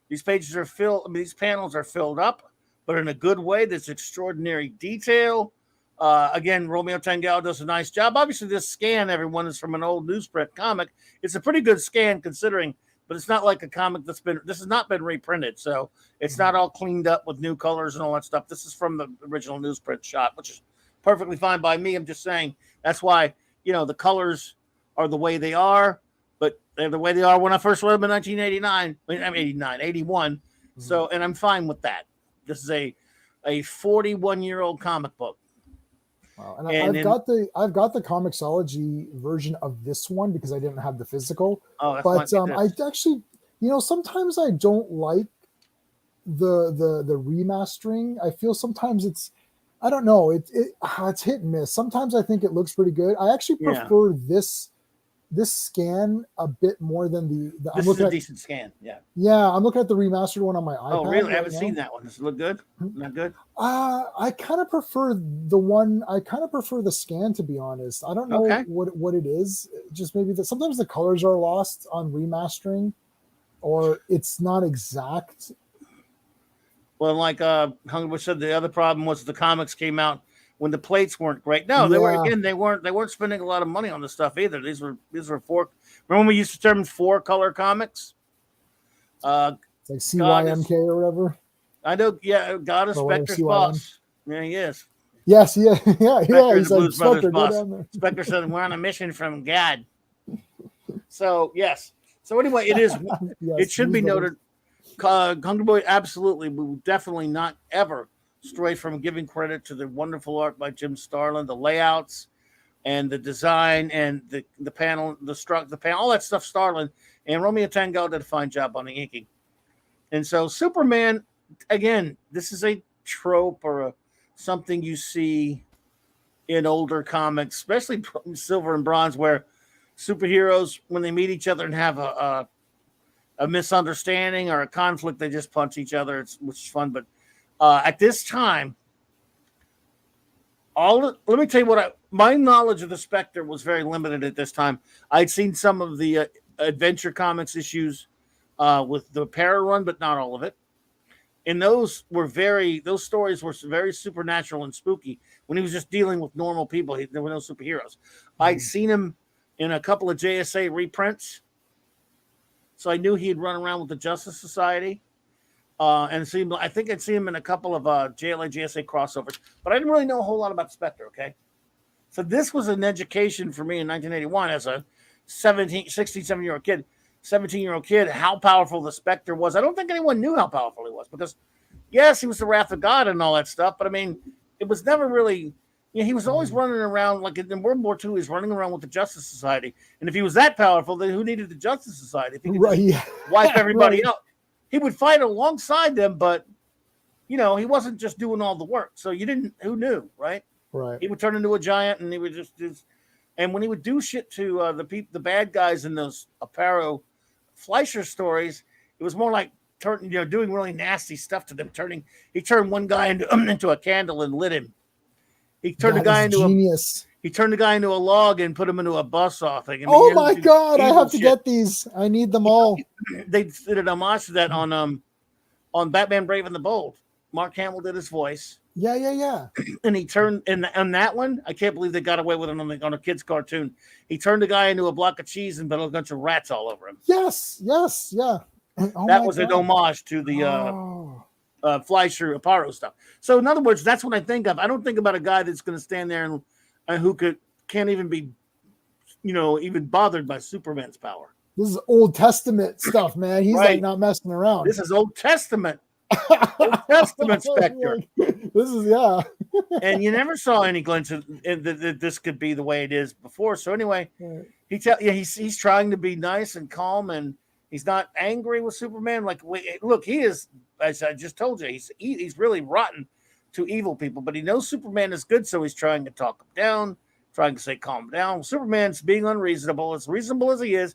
These pages are filled. These panels are filled up, but in a good way. There's extraordinary detail. Again, Romeo Tangal does a nice job. Obviously, this scan, everyone, is from an old newsprint comic. It's a pretty good scan considering, but it's not like a comic this has not been reprinted. So it's not all cleaned up with new colors and all that stuff. This is from the original newsprint shot, which is perfectly fine by me. I'm just saying that's why, the colors are the way they are, but they're the way they are when I first read them in 1989. I'm 81. Mm-hmm. So, and I'm fine with that. This is a 41-year-old comic book. Wow. And I've got the Comixology version of this one because I didn't have the physical. Oh, that's but I actually, sometimes I don't like the remastering. I feel sometimes I don't know, it's hit and miss. Sometimes I think it looks pretty good. I actually prefer this scan a bit more than the this is a decent scan. I'm looking at the remastered one on my iPad. Oh, really? I haven't seen that one. Does it look good? Not good? I kind of prefer the scan, to be honest. I don't know what it is. Just maybe sometimes the colors are lost on remastering, or it's not exact. Well, like Hungry said, the other problem was the comics came out when the plates weren't great. No, they weren't spending a lot of money on the stuff either. These were 4. Remember when we used to term 4-color comics? It's like CYMK or whatever. I know. Yeah, God is Spectre's boss. Yeah, he is. Yes, yeah. He's like, Spectre, boss. Spectre said we're on a mission from God. So yes. So anyway, it is. It should be noted. Hungry Boy absolutely will definitely not ever stray from giving credit to the wonderful art by Jim Starlin, the layouts and the design and the panel, the panel, all that stuff. Starlin and Romeo Tango did a fine job on the inking. And so Superman, again, this is a trope or something you see in older comics, especially Silver and Bronze, where superheroes, when they meet each other and have a misunderstanding or a conflict, they just punch each other, which is fun. But at this time, let me tell you my knowledge of the Spectre was very limited at this time. I'd seen some of the Adventure Comics issues with the Para run, but not all of it. And those stories were very supernatural and spooky when he was just dealing with normal people. There were no superheroes. I'd seen him in a couple of JSA reprints. So I knew he'd run around with the Justice Society, and I think I'd seen him in a couple of JLA GSA crossovers, but I didn't really know a whole lot about Spectre. Okay, so this was an education for me in 1981 as a 17-year-old kid, 17-year-old kid, how powerful the Spectre was. I don't think anyone knew how powerful he was because, yes, he was the wrath of God and all that stuff, but I mean, it was never really. He was always running around, like in World War II, he was running around with the Justice Society. And if he was that powerful, then who needed the Justice Society? If he could wipe everybody out, he would fight alongside them, but, he wasn't just doing all the work. So who knew, right? Right. He would turn into a giant, and he would and when he would do shit to the bad guys in those Aparo Fleischer stories, it was more like doing really nasty stuff to them. He turned one guy into a candle and lit him. He turned the guy into genius. He turned the guy into a log and put him into a buzzsaw thing. Oh my God! I have to get these. I need them all. They did an homage to that on Batman: Brave and the Bold. Mark Hamill did his voice. Yeah. And he turned on that one. I can't believe they got away with it on a kid's cartoon. He turned the guy into a block of cheese and put a bunch of rats all over him. Yes, yeah. Oh, that was an homage to the Fleischer Aparo stuff. So in other words, that's what I think of. I don't think about a guy that's going to stand there and who can't even be, even bothered by Superman's power. This is Old Testament stuff, man. He's like not messing around. This is Old Testament. Old Testament Spectre. This is and you never saw any glimpse of that this could be the way it is before. So anyway, he's trying to be nice and calm, and he's not angry with Superman. Like, look, he is. As I just told you, he's really rotten to evil people, but he knows Superman is good, so he's trying to talk him down, trying to say calm down. Superman's being unreasonable, as reasonable as he is.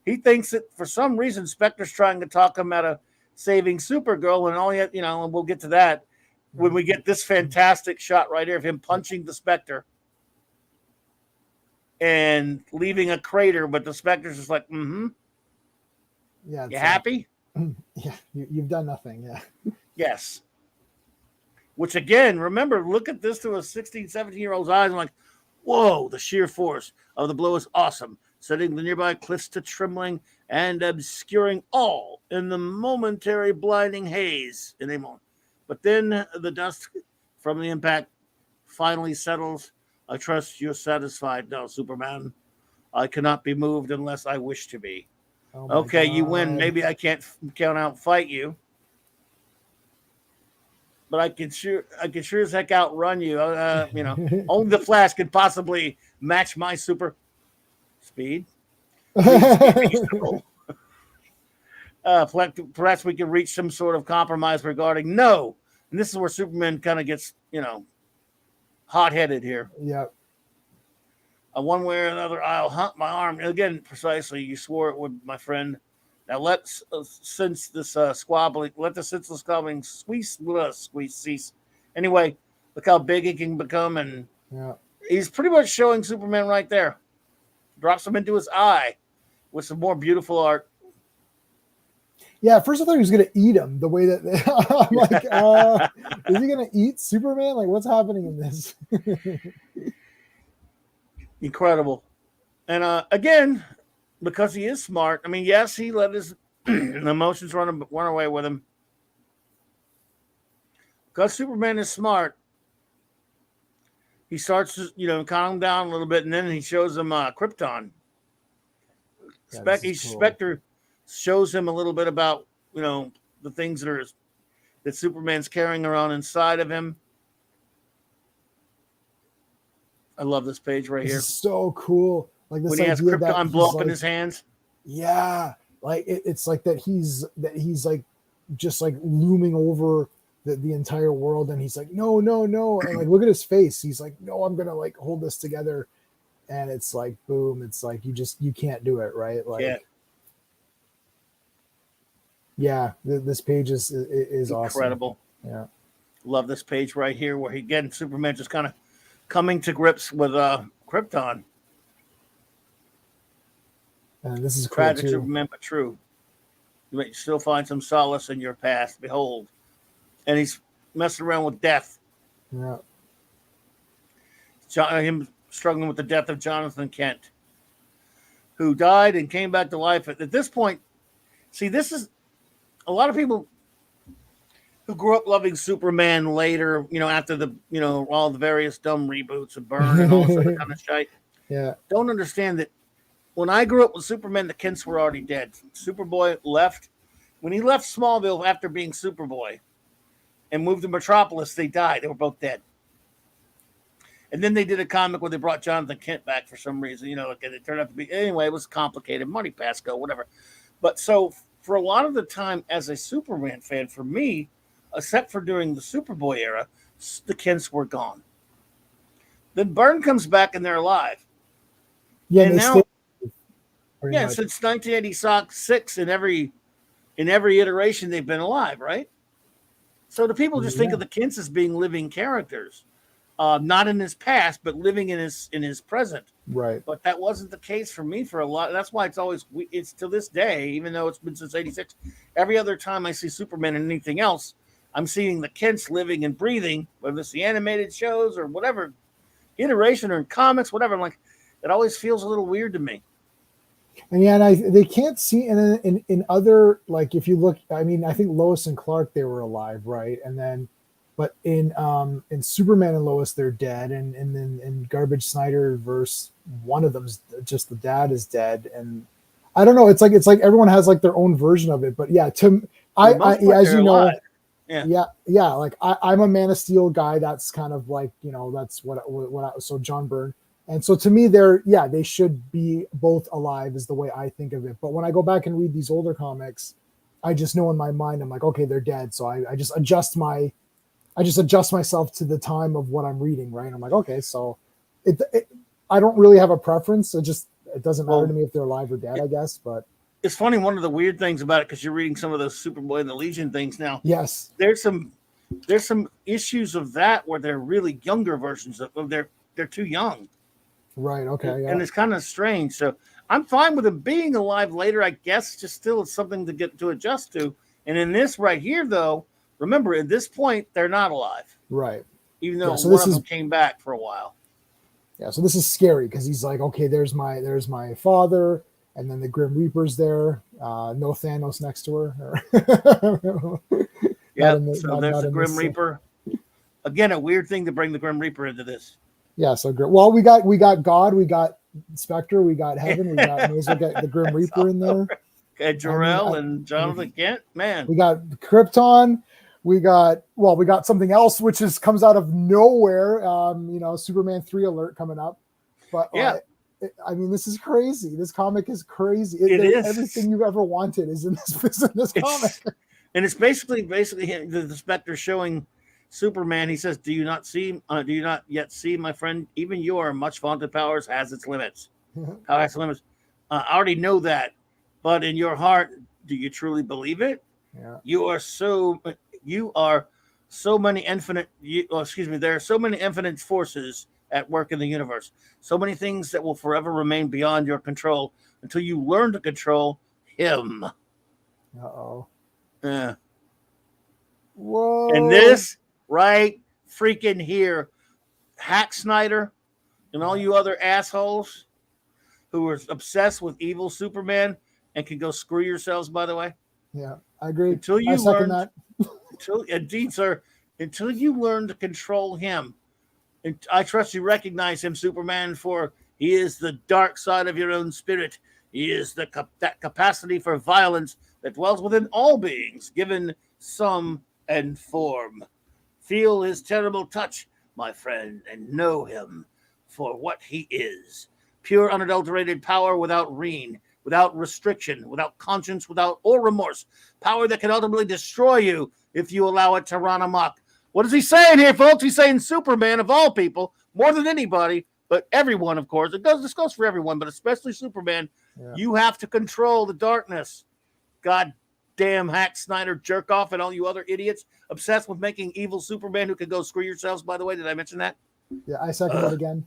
He thinks that for some reason Spectre's trying to talk him out of saving Supergirl, and all yet, and we'll get to that when we get this fantastic shot right here of him punching the Spectre and leaving a crater, but the Spectre's just like, yeah, you happy? Yeah, you've done nothing. Yeah. Yes. Which again, remember, look at this through a 16, 17-year-old's eyes and like, whoa, the sheer force of the blow is awesome. Setting the nearby cliffs to trembling and obscuring all in the momentary blinding haze in a moment. But then the dust from the impact finally settles. I trust you're satisfied now, Superman. I cannot be moved unless I wish to be. Oh okay, God. You win. Maybe I can't fight you. but I can sure as heck outrun you. Only the Flash could possibly match my super speed. Perhaps we can reach some sort of compromise regarding no. And this is where Superman kind of gets, hot-headed here. Yep. One way or another, I'll hunt my arm. Again, precisely, you swore it would, my friend. Now let's since this squabbling cease. Anyway, look how big he can become, and he's pretty much showing Superman right there. Drops him into his eye with some more beautiful art. Yeah, at first I thought he was going to eat him. The way that I'm like, is he going to eat Superman? Like, what's happening in this? Incredible, and again, because he is smart. I mean, yes, he let his emotions run away with him. Because Superman is smart, he starts to, calm him down a little bit, and then he shows him Krypton. Spectre shows him a little bit about, the things that Superman's carrying around inside of him. I love this page right here. This is so cool. Like this when he has Krypton blow up in his hands. Yeah, like it's like that. He's like just like looming over the entire world, and he's like, no, and like look at his face. He's like, no, I'm gonna like hold this together, and it's like boom. It's like you can't do it, right? Like, yeah. This page is incredible. Awesome. Yeah, love this page right here where Superman just kind of coming to grips with Krypton. And this is tragic, Superman, but true. You may still find some solace in your past. Behold, and he's messing around with death. Yeah, him struggling with the death of Jonathan Kent, who died and came back to life. At this point, see, this is a lot of people who grew up loving Superman later, after the, all the various dumb reboots of Byrne and all this other kind of shit. Yeah. Don't understand that when I grew up with Superman, the Kents were already dead. Superboy left. When he left Smallville after being Superboy and moved to Metropolis, they died. They were both dead. And then they did a comic where they brought Jonathan Kent back for some reason, and it turned out to be, anyway, it was complicated. Money passed go, whatever. But so for a lot of the time as a Superman fan, for me, except for during the Superboy era, the Kents were gone. Then Byrne comes back and they're alive. Yeah, and now, since 1986, in every iteration they've been alive, right? So the people just think of the Kents as being living characters, not in his past, but living in his present. Right. But that wasn't the case for me for a lot. That's why it's to this day, even though it's been since '86. Every other time I see Superman and anything else, I'm seeing the Kents living and breathing, whether it's the animated shows or whatever iteration or in comics, whatever. I'm like, it always feels a little weird to me. And they can't see in other, like if you look, I mean, I think Lois and Clark, they were alive, right? And then, but in Superman and Lois, they're dead, and then in Garbage Snyder verse, one of them's just the dad is dead, and I don't know. It's like everyone has like their own version of it, but yeah, I as you know. Yeah. Like I'm a Man of Steel guy. That's kind of like, that's so John Byrne. And so to me, they should be both alive is the way I think of it. But when I go back and read these older comics, I just know in my mind, I'm like, okay, they're dead. So I just adjust myself to the time of what I'm reading. Right. And I'm like, okay, so I don't really have a preference. It doesn't matter to me if they're alive or dead, I guess. But it's funny. One of the weird things about it, because you're reading some of those Superboy and the Legion things now. Yes. There's some issues of that where they're really younger versions of they're too young. Right. Okay. Yeah. And it's kind of strange. So I'm fine with them being alive later, I guess. Just still it's something to get to adjust to. And in this right here, though, remember at this point they're not alive. Right. Even though one of them came back for a while. Yeah. So this is scary because he's like, okay, there's my father. And then the Grim Reaper's there. No Thanos next to her. Yeah, so there's the Grim Reaper. Again, a weird thing to bring the Grim Reaper into this. Yeah, so good. Well, we got God, we got Spectre, we got Heaven, we got the Grim Reaper in there. Okay, Jor-El and Jonathan Kent, man. We got Krypton. we got something else which comes out of nowhere. Superman 3 alert coming up. But yeah, this is crazy. This comic is crazy. It is. Everything you've ever wanted is in this comic. And it's basically the Spectre showing Superman. He says, "Do you not yet see, my friend? Even your much vaunted powers has its limits. Power has limits. I already know that, but in your heart, do you truly believe it? Yeah. There are so many infinite. There are so many infinite forces at work in the universe. So many things that will forever remain beyond your control until you learn to control him." Uh-oh. Yeah. Whoa. And this right freaking here, Hack Snyder and all you other assholes who are obsessed with evil Superman and can go screw yourselves, by the way. Yeah, I agree. Until you I second learn that. Until you learn to control him. And I trust you recognize him, Superman, for he is the dark side of your own spirit. He is that capacity for violence that dwells within all beings, given some and form. Feel his terrible touch, my friend, and know him for what he is. Pure, unadulterated power without restriction, without conscience, or remorse. Power that can ultimately destroy you if you allow it to run amok. What is he saying here, folks? He's saying Superman, of all people, more than anybody, but everyone, of course. This goes for everyone, but especially Superman. Yeah. You have to control the darkness. God damn Hack Snyder jerk off and all you other idiots obsessed with making evil Superman who can go screw yourselves, by the way. Did I mention that? Yeah, I second it again.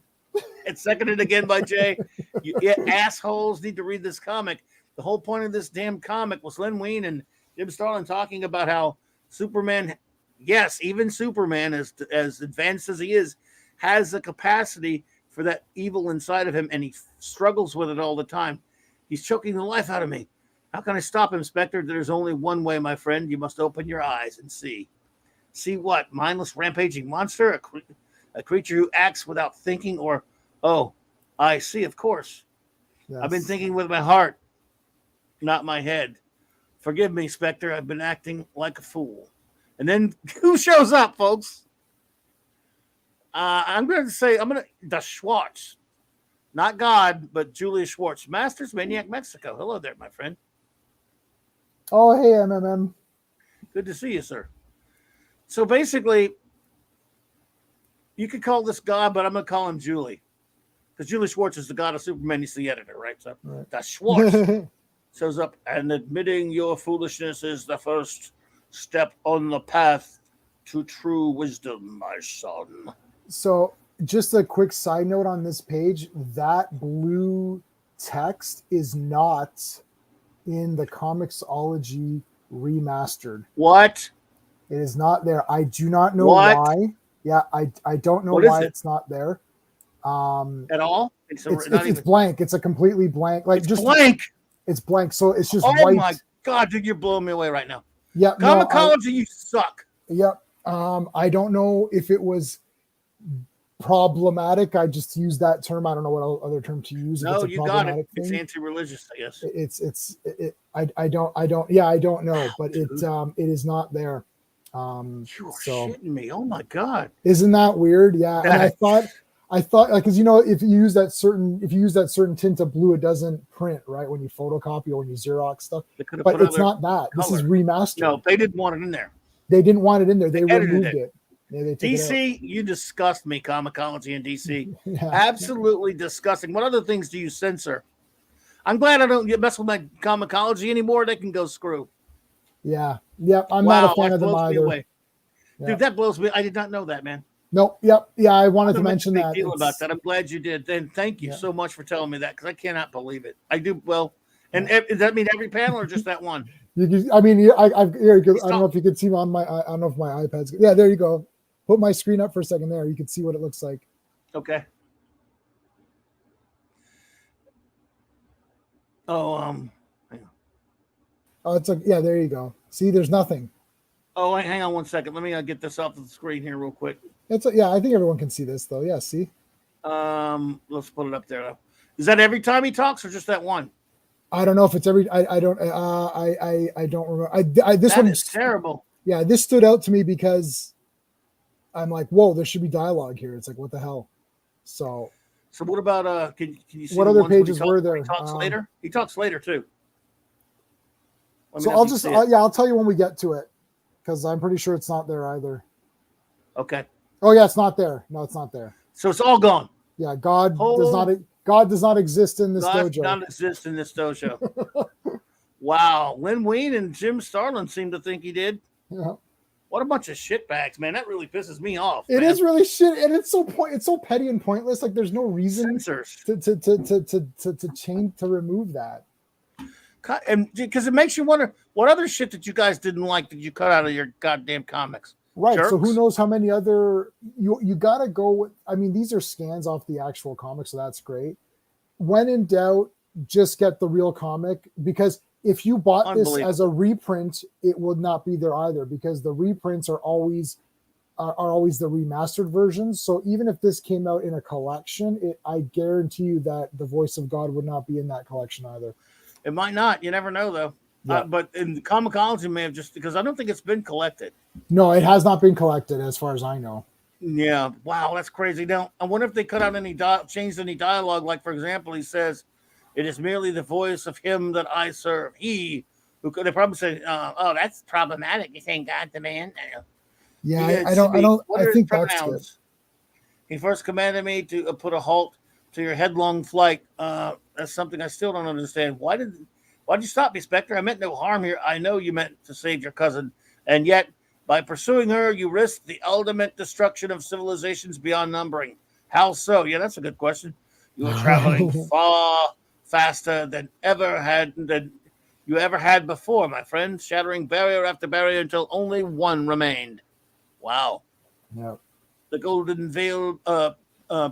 It's seconded again by Jay. You assholes need to read this comic. The whole point of this damn comic was Len Wein and Jim Starlin talking about how Superman, yes, even Superman, as advanced as he is, has the capacity for that evil inside of him, and he struggles with it all the time. He's choking the life out of me. How can I stop him, Spectre? There's only one way, my friend. You must open your eyes and see. See what? Mindless, rampaging monster? A creature who acts without thinking, or, oh, I see, of course. Yes. I've been thinking with my heart, not my head. Forgive me, Spectre. I've been acting like a fool. And then who shows up, folks? The Schwartz. Not God, but Julius Schwartz. Masters Maniac Mexico. Hello there, my friend. Oh, hey, MMM. Good to see you, sir. So basically, you could call this God, but I'm going to call him Julie. Because Julie Schwartz is the God of Superman. He's the editor, right? So right. The Schwartz shows up, and admitting your foolishness is the first step on the path to true wisdom, my son. So just a quick side note on this page, that blue text is not in the Comixology remastered. What? It is not there. I do not know why. Yeah, I don't know why it's not there. At all? It's blank. It's a completely blank. Like just blank. It's blank. So it's just white. Oh my God, dude, you're blowing me away right now. Yeah. Comixology, you suck. Yep. I don't know if it was problematic. I just used that term. I don't know what other term to use. No, you got it. It's anti-religious, I guess. I don't know, but it is not there. You're shitting me. Oh my God. Isn't that weird? Yeah. And I thought like, cause if you use that certain tint of blue, it doesn't print right when you photocopy or when you Xerox stuff, but it's not that. This is remastered. No, they didn't want it in there. They didn't want it in there. They removed it. They DC, you disgust me, Comixology and DC. Yeah. Absolutely disgusting. What other things do you censor? I'm glad I don't mess with my Comixology anymore. They can go screw. Yeah. Yep. I'm not a fan of them either. Yeah. Dude, that blows me. I did not know that, man. Nope. Yep. Yeah, I wanted to mention that. Deal about that. I'm glad you did. Then thank you so much for telling me that, because I cannot believe it. I do. Well, and does that mean every panel or just that one? I don't know if you can see on my. I don't know if my iPad's. Yeah, there you go. Put my screen up for a second there. You can see what it looks like. Okay. Oh, hang on. Oh, it's yeah. There you go. See, there's nothing. Oh, hang on one second. Let me get this off the screen here real quick. Yeah. I think everyone can see this though. Yeah. See. Let's put it up there. Is that every time he talks or just that one? I don't know if it's every. I don't remember. This one is terrible. Yeah, this stood out to me because I'm like, whoa, there should be dialogue here. It's like, what the hell? So what about can you see what the other ones where pages were there? He talks later. He talks later too. So I'll tell you when we get to it, because I'm pretty sure it's not there either. Okay. Oh yeah, it's not there. No, it's not there. So it's all gone. Yeah, God does not exist in this dojo. God exists in this dojo. Wow, Lynn Wein and Jim Starlin seem to think he did. Yeah. What a bunch of shitbags, man! That really pisses me off. It is really shit, and it's so petty and pointless. Like there's no reason to change to remove that. And because it makes you wonder what other shit that you guys didn't like did you cut out of your goddamn comics? Right. Jerks? So who knows how many other you got to go with. I mean, these are scans off the actual comic, so that's great. When in doubt, just get the real comic, because if you bought this as a reprint, it would not be there either, because the reprints are always the remastered versions. So even if this came out in a collection, I guarantee you that the Voice of God would not be in that collection either. It might not. You never know, though. Yeah. But in the Comicology may have just, because I don't think it's been collected. No, it has not been collected as far as I know. Yeah. Wow, that's crazy. Now, I wonder if they cut out changed any dialogue. Like, for example, he says, "It is merely the voice of him that I serve. He who could." They probably say, "Oh, that's problematic. You saying God the man?" Yeah, I think that's good. He first commanded me to put a halt to your headlong flight. That's something I still don't understand. Why'd you stop me, Spectre? I meant no harm here. I know you meant to save your cousin, and yet by pursuing her, you risked the ultimate destruction of civilizations beyond numbering. How so? Yeah, that's a good question. You were traveling far faster than you ever had before, my friend, shattering barrier after barrier until only one remained. Wow. Yeah. The golden veil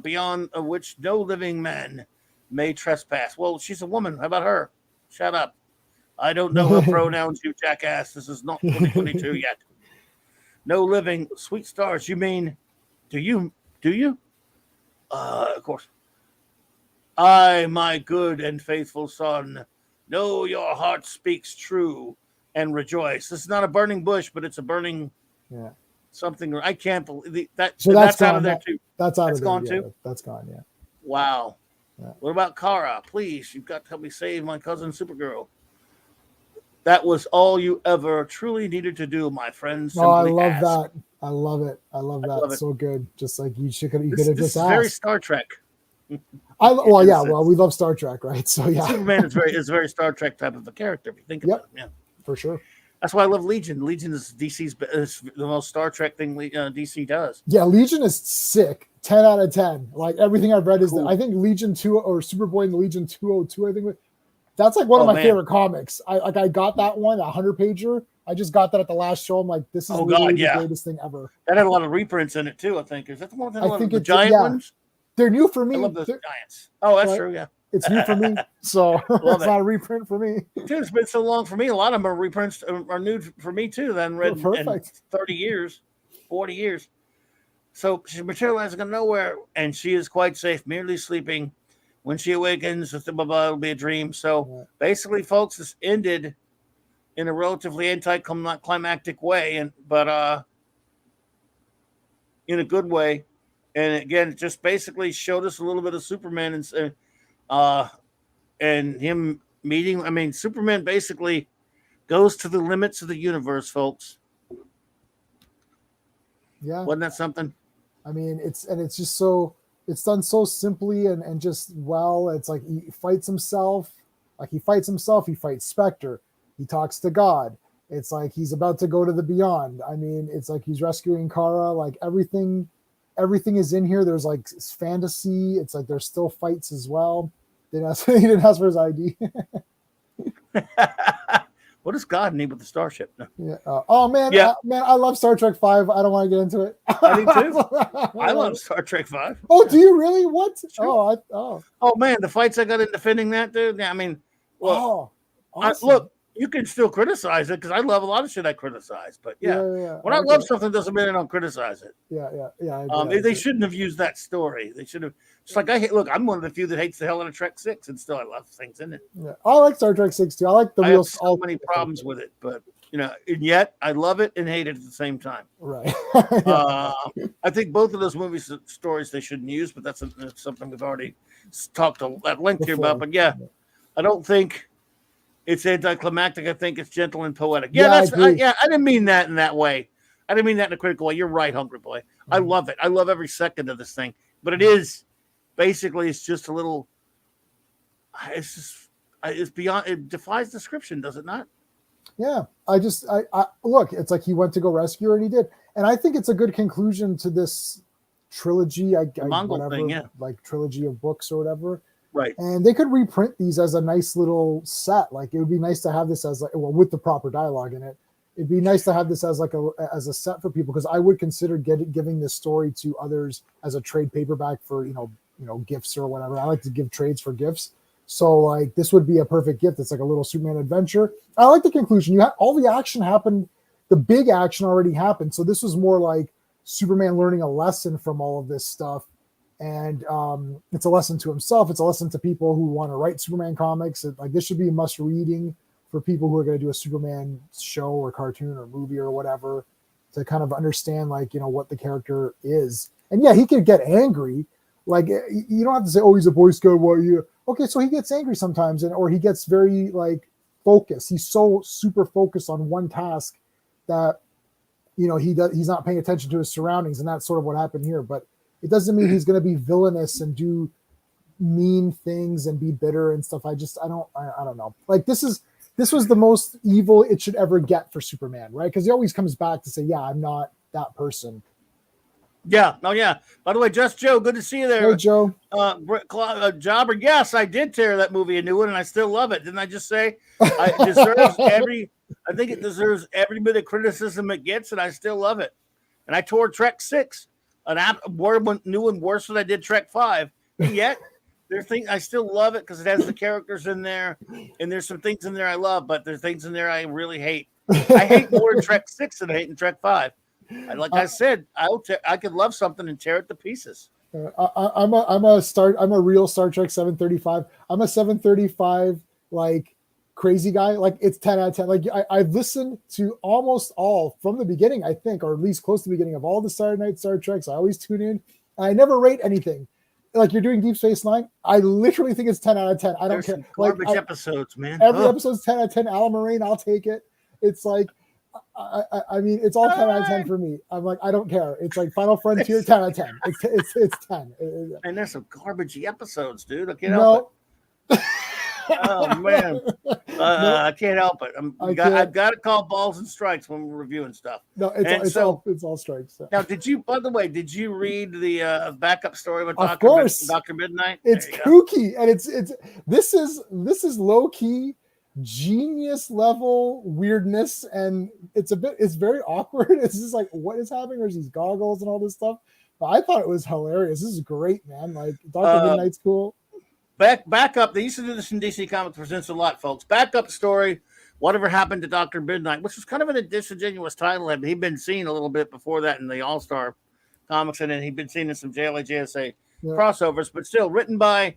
beyond which no living man may trespass. Well, she's a woman. How about her? Shut up. I don't know her pronouns, you jackass. This is not 2022 yet. No living. Sweet stars. You mean, do you? Of course. I, my good and faithful son, know your heart speaks true and rejoice. This is not a burning bush, but it's a burning something. I can't believe that. So that's out of there too. That's gone too. Too. That's gone. Yeah. Wow. Yeah. What about Kara? Please, you've got to help me save my cousin Supergirl. That was all you ever truly needed to do, my friend. Oh, I love that. I love it. I love that. So good. Just like you could have just asked. Very Star Trek. We love Star Trek, right? So yeah, Superman is very Star Trek type of a character. If you think about it, yeah, for sure. That's why I love Legion. Legion is is the most Star Trek thing DC does. Yeah, Legion is sick. 10 out of 10. Like everything I've read is cool. I think Legion 2 or Superboy and Legion 202. I think that's like one of my favorite comics. I got that one, 100-pager. I just got that at the last show. I'm like, this is the greatest thing ever. That had a lot of reprints in it too. I think is that the one with the giant ones? They're new for me. I love those giants. Oh, that's true. Yeah, it's new for me, so it's not a reprint for me. Dude, it's been so long for me. A lot of them are reprints, are new for me too. Then read in 30 years, 40 years. So she's materializing out of nowhere, and she is quite safe, merely sleeping. When she awakens, it'll be a dream. So basically, folks, this ended in a relatively anticlimactic way, but in a good way. And again, it just basically showed us a little bit of Superman and him meeting. I mean, Superman basically goes to the limits of the universe, folks. Yeah, wasn't that something? I mean, it's just so it's done so simply and just well. It's like he fights himself. He fights Spectre. He talks to God. It's like he's about to go to the beyond. I mean, it's like he's rescuing Kara. Like everything is in here. There's like fantasy. It's like there's still fights as well. He didn't ask for his ID. What does God need with the starship? Yeah. Oh man, yeah. I love Star Trek 5. I don't want to get into it. I do too. I love Star Trek 5. Oh, do you really? What? Sure. Oh man, the fights I got in defending that, dude. I mean, well, awesome. Look, you can still criticize it because I love a lot of shit I criticize. But when I love something, doesn't mean I don't criticize it. Yeah. They shouldn't have used that story. They should have. Just like I'm one of the few that hates the hell out of Trek 6, and still I love things in it. Yeah, I like Star Trek 6 too. I like the I have so many problems with it, but and yet I love it and hate it at the same time. Right. I think both of those movies stories they shouldn't use, but that's something we've already talked at length here about. But yeah, I don't think it's anticlimactic. I think it's gentle and poetic. Yeah, I didn't mean that in that way. I didn't mean that in a critical way. You're right, Hungry Boy. I love it. I love every second of this thing. But it is basically it's just a little. It's beyond. It defies description, does it not? Yeah, I look. It's like he went to go rescue her, and he did. And I think it's a good conclusion to this trilogy. Mongol thing, yeah, like trilogy of books or whatever. Right. And they could reprint these as a nice little set. Like it would be nice to have this as with the proper dialogue in it. It'd be nice to have this as as a set for people, because I would consider giving this story to others as a trade paperback for gifts or whatever. I like to give trades for gifts. So like this would be a perfect gift. It's like a little Superman adventure. I like the conclusion. All the action happened. The big action already happened. So this was more like Superman learning a lesson from all of this stuff. And it's a lesson to himself. It's a lesson to people who want to write Superman comics. This should be a must reading for people who are going to do a Superman show or cartoon or movie or whatever, to kind of understand what the character is. And yeah, he could get angry. Like you don't have to say, oh, he's a Boy Scout. What you? Okay, so he gets angry sometimes, or he gets very focused. He's so super focused on one task that he's not paying attention to his surroundings, and that's sort of what happened here. But it doesn't mean he's going to be villainous and do mean things and be bitter and stuff. I don't know. Like this was the most evil it should ever get for Superman, right? Because he always comes back to say, yeah, I'm not that person. Yeah. Oh, yeah. By the way, Just Joe, good to see you there. Hey, Joe. Jobber, yes, I did tear that movie a new one, and I still love it. Didn't I just say it deserves I think it deserves every bit of criticism it gets, and I still love it. And I tore Trek 6, new and worse than I did Trek 5. And yet, I still love it because it has the characters in there, and there's some things in there I love, but there's things in there I really hate. I hate more in Trek 6 than I hate in Trek 5. Like I said, I could love something and tear it to pieces. I'm a real Star Trek 735. I'm a 735 crazy guy. Like it's 10 out of 10. Like I've listened to almost all from the beginning, I think, or at least close to the beginning of all the Saturday Night Star Treks. I always tune in. I never rate anything. Like you're doing Deep Space Nine, I literally think it's 10 out of 10. I don't care. Garbage episodes, man. Every episode's 10 out of 10. Alan Moraine, I'll take it. It's like, I mean, it's all 10 out of 10 for me. I'm like, I don't care. It's like Final Frontier, 10 out of 10. It's 10. And there's some garbagey episodes, dude. I can't help it. Oh man, I can't help it. I've got to call balls and strikes when we're reviewing stuff. No, it's all strikes. So. Now, by the way, did you read the backup story with Dr. Midnight? It's kooky, and this is low key genius level weirdness, and it's very awkward. It's just like, what is happening? There's these goggles and all this stuff. But I thought it was hilarious. This is great, man. Like Dr. Midnight's cool. Back up. They used to do this in DC Comics Presents a lot, folks. Back up story. Whatever happened to Dr. Midnight, which was kind of a disingenuous title. He'd been seen a little bit before that in the All-Star comics, and then he'd been seen in some JLA crossovers, but still written by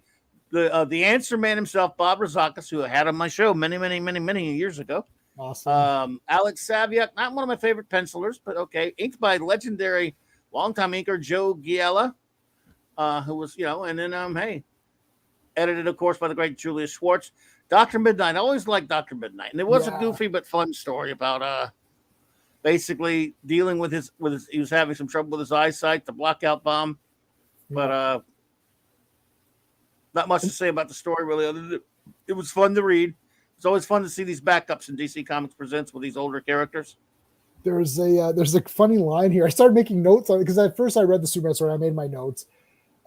the Answer Man himself, Bob Rozakis, who I had on my show many years ago. Awesome. Alex Saviuk, not one of my favorite pencilers, but okay. Inked by legendary longtime inker Joe Giella, who was, and then edited, of course, by the great Julius Schwartz. Dr. Midnight. I always liked Dr. Midnight. And it was a goofy but fun story about basically dealing with his he was having some trouble with his eyesight, the blackout bomb. But not much to say about the story, really, other than it was fun to read. It's always fun to see these backups in DC Comics Presents with these older characters. There's a funny line here. I started making notes on it because at first I read the Superman story. I made my notes.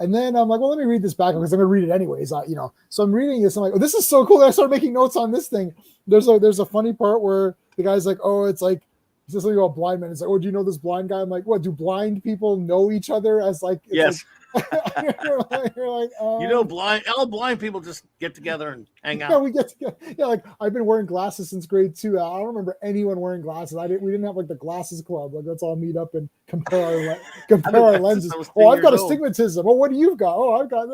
And then I'm like, well, let me read this back because I'm going to read it anyways. So I'm reading this. I'm like, oh, this is so cool. And I started making notes on this thing. There's a funny part where the guy's like, oh, it's like, it's just something about blind men. It's like, oh, do you know this blind guy? I'm like, what? Do blind people know each other as like? Yes. You're like, all blind people just get together and hang out. Yeah, we get together. Yeah, like I've been wearing glasses since grade 2. I don't remember anyone wearing glasses. We didn't have like the glasses club. Like let's all meet up and compare our lenses. Oh, I've got astigmatism. Oh, what do you got? Oh, I've got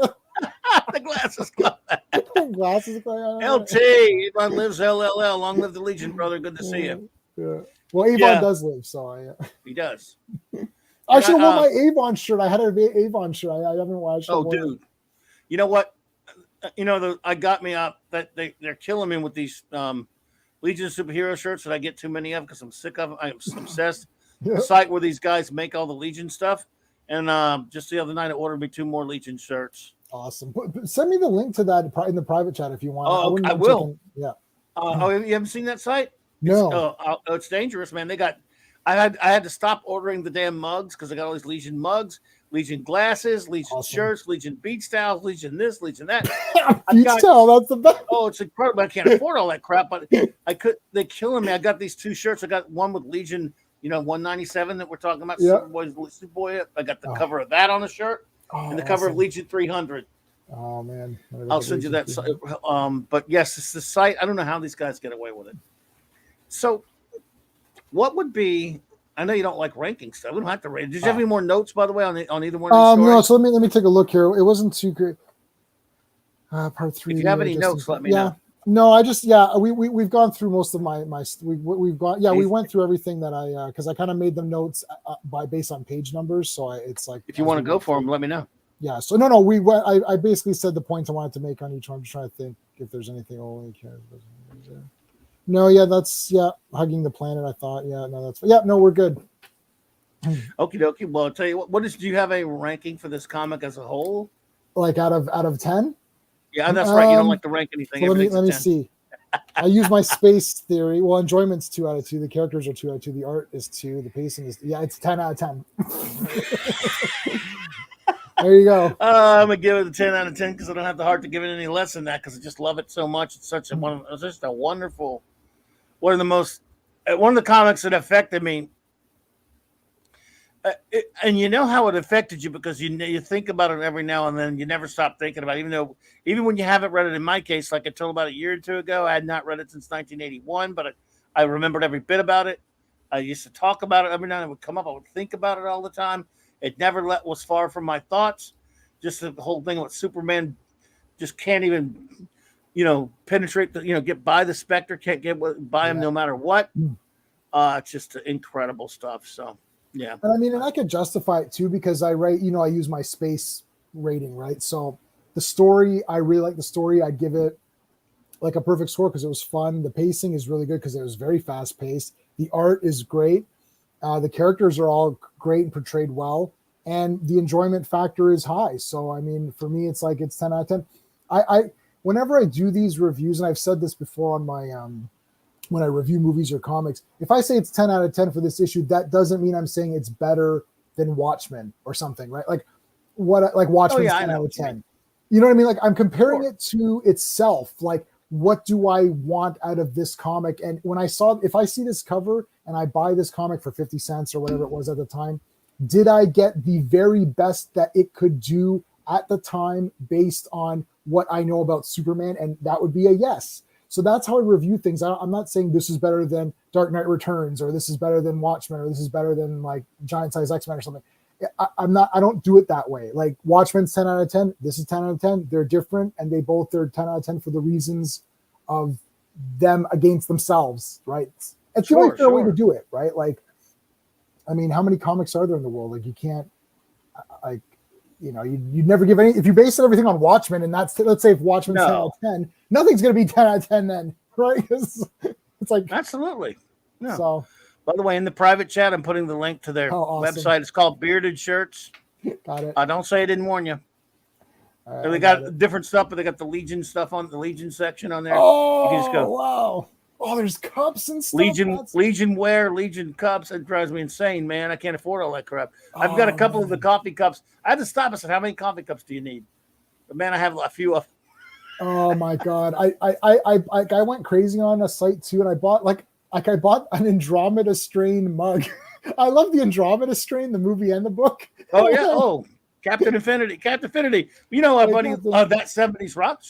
the glasses club. Glasses club. LT, lives LLL. Long live the Legion, brother. Good to see you. Yeah. Well, Avon does live, so he does. I should have worn my Avon shirt. I had an Avon shirt. I haven't watched. Oh, dude. You know what? I got me up that they're killing me with these Legion superhero shirts that I get too many of because I'm sick of them. I'm obsessed. The site where these guys make all the Legion stuff. And just the other night, I ordered me 2 more Legion shirts. Awesome. Send me the link to that in the private chat if you want. Oh, I will. Yeah. You haven't seen that site? No. It's dangerous, man. I had to stop ordering the damn mugs because I got all these Legion mugs, Legion glasses, Legion shirts, Legion beach towels, Legion this, Legion that. Beach towel, that's the best. Oh, it's incredible. I can't afford all that crap, but they're killing me. I got these 2 shirts. I got one with Legion, 197 that we're talking about. Superboy. I got the cover of that on the shirt and the cover of Legion 300. Oh man, I'll send you that. But yes, it's the site. I don't know how these guys get away with it. So, what would be? I know you don't like ranking stuff. We don't have to rate. Did you have any more notes, by the way, on either one of these stories? No. So let me take a look here. It wasn't too great. Part 3. If you have any notes, let me know. No, we've gone through most of my we've gone we went through everything that I because I kind of made them notes based on page numbers, so it's like if you want to go for them, let me know. Yeah, so no, we went. I basically said the points I wanted to make on each one. I'm just trying to think if there's anything only cares. No, that's hugging the planet. I thought, no, we're good. Okie dokie. Well, I'll tell you what. Do you have a ranking for this comic as a whole? Like out of 10? Yeah, that's right. You don't like to rank anything. So let me see. I use my space theory. Well, enjoyment's 2 out of 2. The characters are 2 out of 2. The art is 2. The pacing is it's 10 out of 10. There you go. I'm gonna give it a 10 out of 10 because I don't have the heart to give it any less than that because I just love it so much. It's just a wonderful. One of the comics that affected me. And you know how it affected you because you think about it every now and then. You never stop thinking about it, even when you haven't read it. In my case, like I told about a year or 2 ago, I had not read it since 1981, but I remembered every bit about it. I used to talk about it every now and then. It would come up. I would think about it all the time. It never was far from my thoughts. Just the whole thing with Superman just can't even, penetrate get by the Spectre, can't get by him no matter what. It's just incredible stuff. So. Yeah. And I could justify it too because I write, I use my space rating, right? So the story, I really like the story. I give it like a perfect score because it was fun. The pacing is really good because it was very fast paced. The art is great. The characters are all great and portrayed well. And the enjoyment factor is high. So, for me, it's 10 out of 10. I whenever I do these reviews, and I've said this before on my, when I review movies or comics, if I say it's 10 out of 10 for this issue, that doesn't mean I'm saying it's better than Watchmen or something, right? Like Watchmen's 10 out of 10. You know what I mean? Like I'm comparing it to itself. Like, what do I want out of this comic? And if I see this cover and I buy this comic for 50 cents or whatever it was at the time, did I get the very best that it could do at the time based on what I know about Superman? And that would be a yes. So that's how I review things. I'm not saying this is better than Dark Knight Returns or this is better than Watchmen or this is better than like Giant Size X-Men or something. I don't do it that way. Like Watchmen's 10 out of 10. This is 10 out of 10. They're different and they both are 10 out of 10 for the reasons of them against themselves, right? It's the only fair way to do it, right? Like, how many comics are there in the world? Like you can't, you'd never give any, if you base everything on Watchmen and let's say if Watchmen's 10 out of 10, nothing's going to be 10 out of 10 then, right? It's like, absolutely. No. So, by the way, in the private chat, I'm putting the link to their website. It's called Bearded Shirts. Got it. Don't say I didn't warn you. They got different stuff, but they got the Legion stuff on the Legion section on there. Oh, you can just go, wow. Oh, there's cups and stuff. Legion wear, Legion cups. It drives me insane, man. I can't afford all that crap. I've got a couple of the coffee cups. I had to stop. I said, "How many coffee cups do you need?" But man, I have a few of. Oh my god! I went crazy on a site too, and I bought I bought an Andromeda Strain mug. I love the Andromeda Strain, the movie and the book. Oh yeah. Oh, Captain Infinity. You know, a buddy of that 70s rock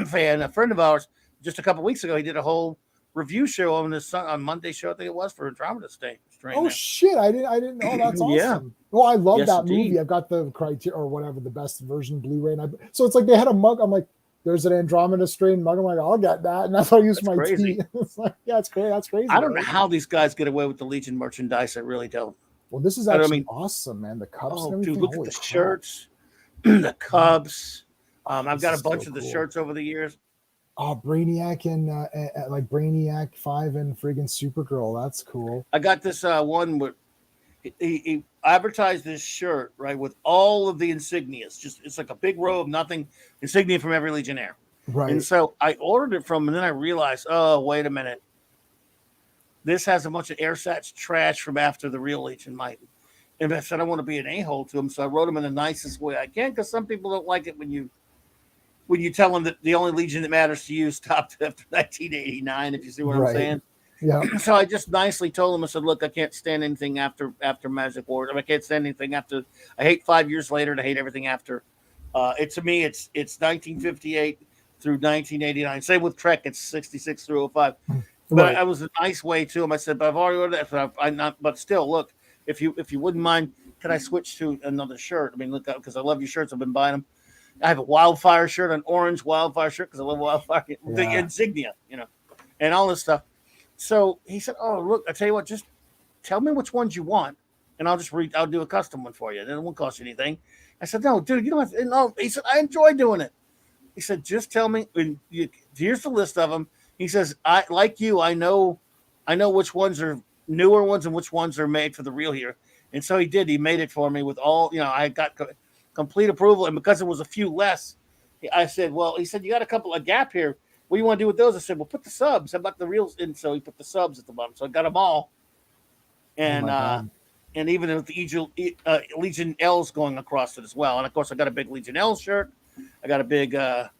fan, a friend of ours. Just a couple weeks ago, he did a whole review show on Monday show, I think it was, for Andromeda Strain. Oh shit! I didn't know. That's awesome. Yeah. Well, I love that movie. I've got the criteria or whatever, the best version Blu-ray, so it's like they had a mug. I'm like, there's an Andromeda strain mug. I'm like, I'll get that, and that's what I use for my crazy. tea. It's like, yeah, it's crazy. That's crazy. I don't know right? how these guys get away with the Legion merchandise. I really don't. Well, this is actually awesome, man. The cups and everything. Dude, look at Holy the crap. shirts, the Cubs. I've got a is bunch so of the cool. shirts over the years. Oh, Brainiac and like Brainiac 5 and friggin' Supergirl. That's cool. I got this one with he advertised this shirt, right, with all of the insignias. Just it's like a big row of nothing, insignia from every Legionnaire. Right. And so I ordered it from, and then I realized, oh, wait a minute. This has a bunch of airsats trash from after the real Legion might. And I said I want to be an a-hole to them, so I wrote them in the nicest way I can, because some people don't like it when you tell them that the only Legion that matters to you stopped after 1989, if you see what I'm saying. Yeah. So I just nicely told them, I said, look, I can't stand anything after Magic Wars. I can't stand anything after. I hate 5 years later to hate everything after. To me, it's 1958 through 1989. Same with Trek, it's 66 through 05. But I was a nice way to him. I said, but I've already ordered that. But still, look, if you wouldn't mind, could I switch to another shirt? I mean, look, because I love your shirts. I've been buying them. I have a Wildfire shirt, an orange Wildfire shirt, because I love Wildfire, the insignia, and all this stuff. So he said, oh, look, I tell you what, just tell me which ones you want, and I'll do a custom one for you. Then it won't cost you anything. I said, no, dude, you don't have to. No. He said, I enjoy doing it. He said, just tell me. Here's the list of them. He says, I know which ones are newer ones and which ones are made for the real here. And so he did. He made it for me with all, I got complete approval. And because it was a few less, I said, well, he said, you got a gap here. What do you want to do with those? I said, well, put the subs. How about the reals? And so he put the subs at the bottom. So I got them all. And and even with the Legion L's going across it as well. And of course, I got a big Legion L shirt. I got a big, I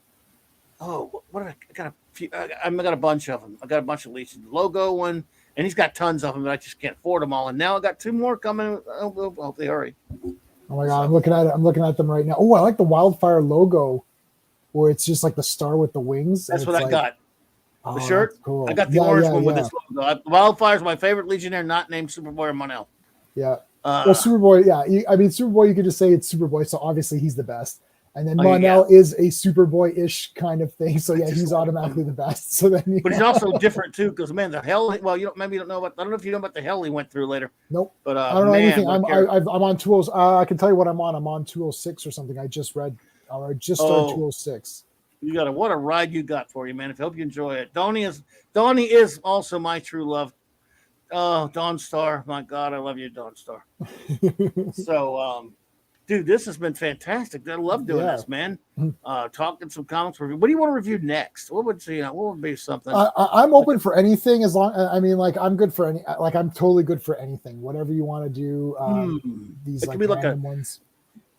got a bunch of them. I got a bunch of Legion logo one. And he's got tons of them, but I just can't afford them all. And now I got 2 more coming. I hope they hurry. Oh my God, I'm looking at it. I'm looking at them right now. Oh, I like the Wildfire logo, where it's just like the star with the wings. That's what I got. The shirt. Cool. I got the orange one with this logo. Wildfire is my favorite Legionnaire, not named Superboy or Monel. Yeah. Well, Superboy. Yeah. Superboy. You could just say it's Superboy. So obviously he's the best. And then Monel is a Superboy-ish kind of thing. So yeah, he's automatically the best. So then, but he's also different too, because man, the hell. Well, maybe you don't know about. I don't know if you know about the hell he went through later. Nope. But I don't know anything. I'm on 206. I can tell you what I'm on. I'm on 206 or something. I just read. I just started 206. What a ride you got for you, man. I hope you enjoy it. Donnie is also my true love. Oh, Dawn Star, my God, I love you, Dawn Star. So, dude, this has been fantastic. I love doing this, man. Talking some comics review. What do you want to review next? What would be something? I'm open for anything as long. I mean, like I'm good for any. Like I'm totally good for anything. Whatever you want to do. These like random ones.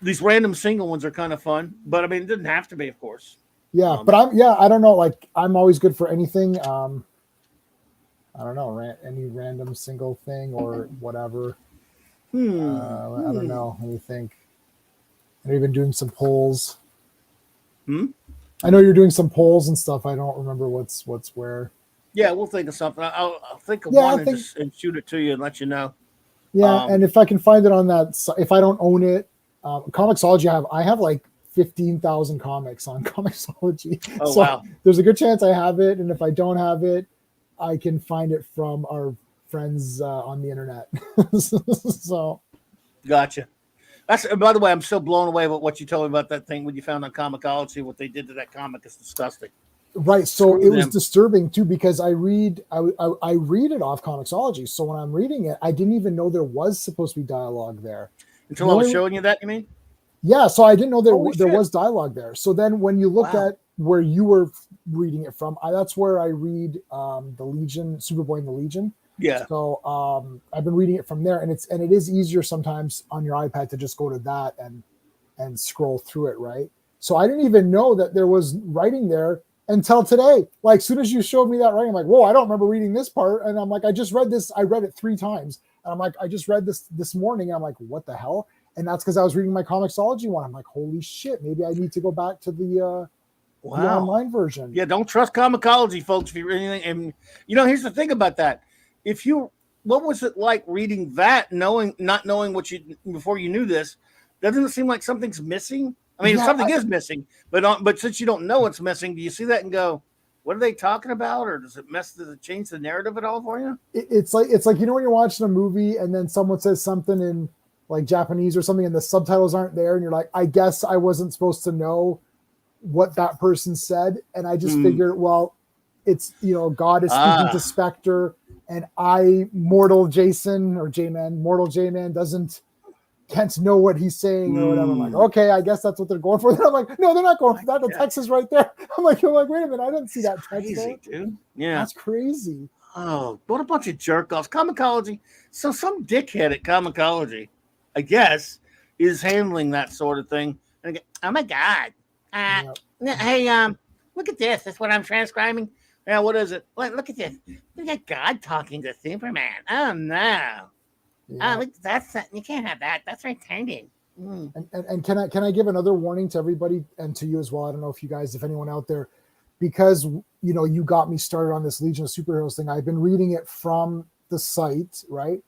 These random single ones are kind of fun, but I mean, it didn't have to be, of course. Yeah, but I don't know. Like I'm always good for anything. I don't know, any random single thing or whatever. I don't know. Let me think. I've even doing some polls. I know you're doing some polls and stuff. I don't remember what's where. Yeah, we'll think of something. I'll think of one and shoot it to you and let you know. Yeah, and if I can find it on that, if I don't own it, Comixology, I have like 15,000 comics on Comixology. Oh, so wow. There's a good chance I have it, and if I don't have it, I can find it from our friends on the internet. So, gotcha. By the way, I'm still blown away with what you told me about that thing when you found on Comixology. What they did to that comic is disgusting. Right. So it was disturbing too, because I read it off Comixology. So when I'm reading it, I didn't even know there was supposed to be dialogue there. Until I was showing you that, you mean? Yeah. So I didn't know there was dialogue there. So then when you look at where you were reading it from, that's where I read the Legion, Superboy and the Legion. Yeah. So I've been reading it from there, and it is easier sometimes on your iPad to just go to that and scroll through it, right? So I didn't even know that there was writing there until today. Like, as soon as you showed me that writing, I'm like, whoa, I don't remember reading this part. And I'm like, I just read this. I read it 3 times. And I'm like, I just read this morning. And I'm like, what the hell? And that's because I was reading my Comixology one. I'm like, holy shit, maybe I need to go back to the online version. Yeah, don't trust Comixology, folks. If you're anything, and here's the thing about that. What was it like reading that, not knowing what before you knew this? Doesn't it seem like something's missing? I mean, something is missing, but since you don't know what's missing, do you see that and go, what are they talking about? Or does it change the narrative at all for you? It's like when you're watching a movie and then someone says something in like Japanese or something and the subtitles aren't there and you're like, I guess I wasn't supposed to know what that person said. And I just figured, well, it's, God is speaking to Spectre and mortal J-Man can't know what he's saying or whatever. I'm like, okay, I guess that's what they're going for. Then I'm like, no, they're not going for that. The text is right there. I'm like, wait a minute, I didn't see that text. Crazy, dude. Yeah. That's crazy. Oh, what a bunch of jerk-offs. Comicology. So some dickhead at Comicology, I guess, is handling that sort of thing. And I go, oh my God. Hey, look at this. That's what I'm transcribing. Yeah, what is it? Look at this. Look at God talking to Superman. Oh no. Yeah. You can't have that. That's retarded. And can I give another warning to everybody and to you as well? I don't know if anyone out there, because you got me started on this Legion of Superheroes thing. I've been reading it from the site, right?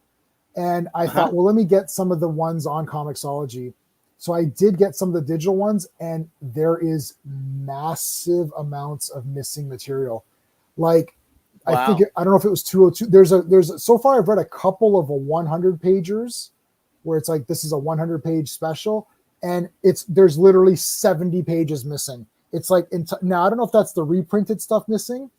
And I thought, well, let me get some of the ones on Comixology. So I did get some of the digital ones, and there is massive amounts of missing material. Like, wow. I don't know if it was 202. There's so far I've read a couple of 100 pagers where it's like, this is a 100-page special, and there's literally 70 pages missing. It's like, now I don't know if that's the reprinted stuff missing,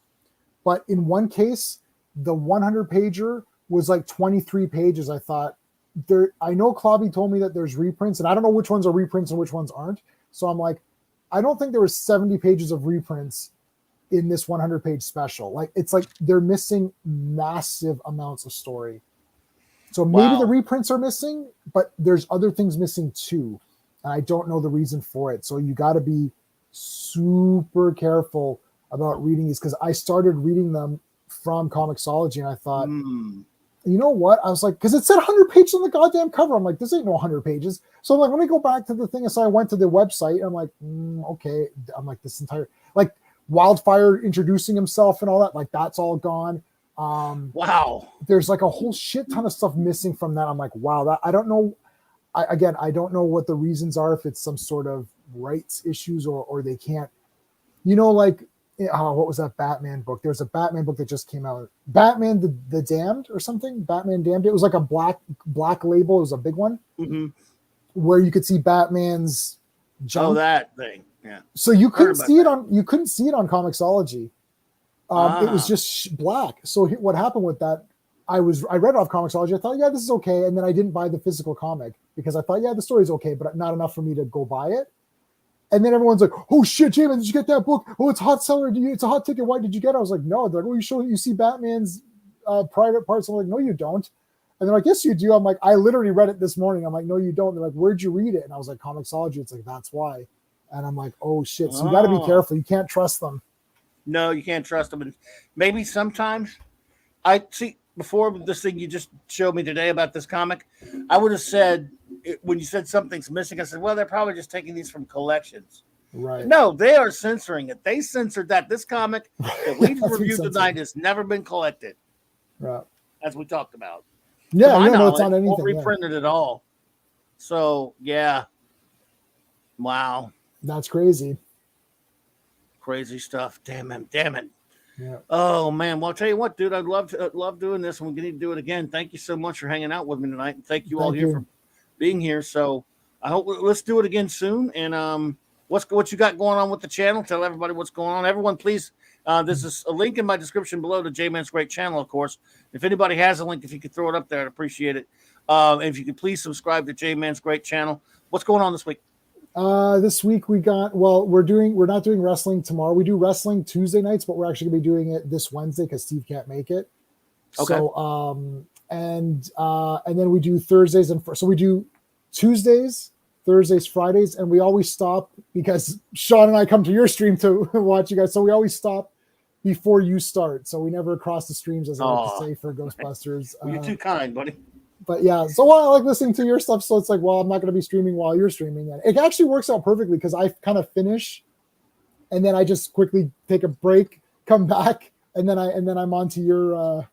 but in one case, the 100-pager was like 23 pages. I thought, I know Clobby told me that there's reprints, and I don't know which ones are reprints and which ones aren't. So I'm like, I don't think there was 70 pages of reprints in this 100-page special. Like, it's like they're missing massive amounts of story. So maybe the reprints are missing, but there's other things missing too. And I don't know the reason for it. So you got to be super careful about reading these, because I started reading them from Comixology and I thought, you know what? I was like, because it said 100 pages on the goddamn cover. I'm like, this ain't no 100 pages. So I'm like, let me go back to the thing. And so I went to the website and I'm like, okay. I'm like, this entire, like, Wildfire introducing himself and all that, like, that's all gone. Wow. There's like a whole shit ton of stuff missing from that. I'm like, wow, that I don't know. I don't know what the reasons are, if it's some sort of rights issues or they can't, like, what was that Batman book? There's a Batman book that just came out, Batman the Damned or something. Batman Damned. It was like a black label. It was a big one where you could see Batman's jump. Oh, that thing. Yeah. So you couldn't see it on Comixology. It was just black. So what happened with that? I read it off Comixology. I thought, yeah, this is okay, and then I didn't buy the physical comic because I thought, yeah, the story's okay, but not enough for me to go buy it. And then everyone's like, "Oh shit, Jamin, did you get that book? Oh, it's a hot seller. It's a hot ticket. Why did you get it?" I was like, "No." They're like, "Oh, you see Batman's private parts." I'm like, "No, you don't." And they're like, "Yes, you do." I'm like, "I literally read it this morning." I'm like, "No, you don't." They're like, "Where'd you read it?" And I was like, "Comixology." It's like, that's why. And I'm like, oh shit. So you got to be careful. You can't trust them. No, you can't trust them. And maybe sometimes I see before this thing you just showed me today about this comic, I would have said when you said something's missing, I said, well, they're probably just taking these from collections. Right. No, they are censoring it. They censored that. This comic that we reviewed tonight has never been collected. Right. As we talked about. Yeah, no, it's not anything. Won't reprinted at all. So yeah. Wow. That's crazy. Crazy stuff. Damn it. Yeah. Oh man. Well, I'll tell you what, dude. I'd love doing this, and we need to do it again. Thank you so much for hanging out with me tonight, and thank you all here for being here. So I hope let's do it again soon. And what you got going on with the channel? Tell everybody what's going on. Everyone, please. This is a link in my description below to J-Man's great channel, of course. If anybody has a link, if you could throw it up there, I'd appreciate it. And if you could please subscribe to J-Man's great channel. What's going on this week? This week we're not doing wrestling tomorrow. We do wrestling Tuesday nights, but we're actually gonna be doing it this Wednesday because Steve can't make it. Okay. So and then we do Thursdays so we do Tuesdays, Thursdays, Fridays, and we always stop because Sean and I come to your stream to watch you guys. So we always stop before you start. So we never cross the streams, as I like to say, for Ghostbusters. Well, you're too kind, buddy. But yeah, so I like listening to your stuff. So it's like, well, I'm not going to be streaming while you're streaming. And it actually works out perfectly because I kind of finish, and then I just quickly take a break, come back, and then I'm onto your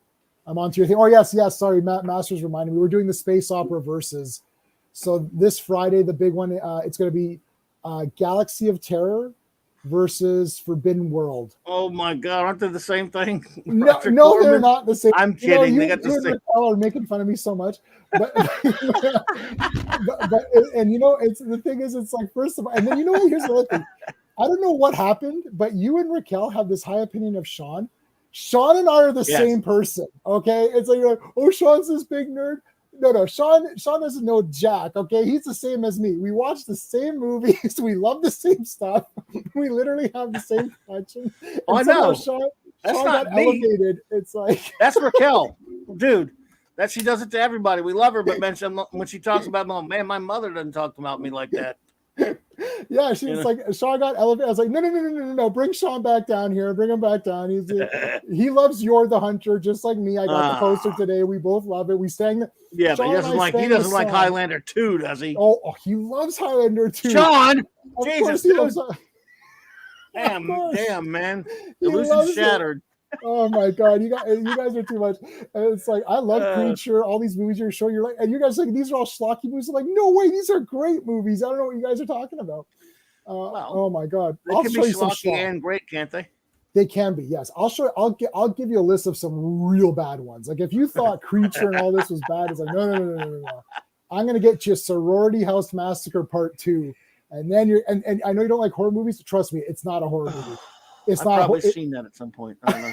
thing. Oh yes. Sorry, Matt Masters reminded me. We're doing the space opera verses. So this Friday, the big one, it's going to be Galaxy of Terror versus Forbidden World. Oh my God, aren't they the same thing? No, they're not the same. I'm kidding. They got the same. Raquel are making fun of me so much, but and it's the thing is, it's like first of all, and then here's the other thing. I don't know what happened, but you and Raquel have this high opinion of Sean. Sean and I are the same person. Okay, it's like, oh, Sean's this big nerd. No, Sean doesn't know Jack. Okay, he's the same as me. We watch the same movies. We love the same stuff. We literally have the same passion. Oh, I know. Sean not got me. elevated. It's like that's Raquel, dude. That she does it to everybody. We love her, but when she talks about, man, my mother doesn't talk about me like that. Yeah, she's like, Sean got elevated. I was like, no, bring Sean back down here. Bring him back down. He loves You're the Hunter, just like me. I got the poster today. We both love it. We sang. Yeah, but he doesn't like Highlander 2, does he? Oh, he loves Highlander 2. Sean, of Jesus, he loves, damn, man, illusion shattered. Oh my God, you guys are too much. And it's like, I love Creature, all these movies you're showing. You're like, and you guys are like, these are all schlocky movies. I'm like, no way, these are great movies. I don't know what you guys are talking about. Oh my God, they can be schlocky and great, can't they? They can be, yes. I'll give you a list of some real bad ones. Like if you thought Creature and all this was bad, it's like no. I'm gonna get you Sorority House Massacre Part 2, and then and I know you don't like horror movies. So trust me, it's not a horror movie. It's I've not. Probably seen that at some point. I don't know.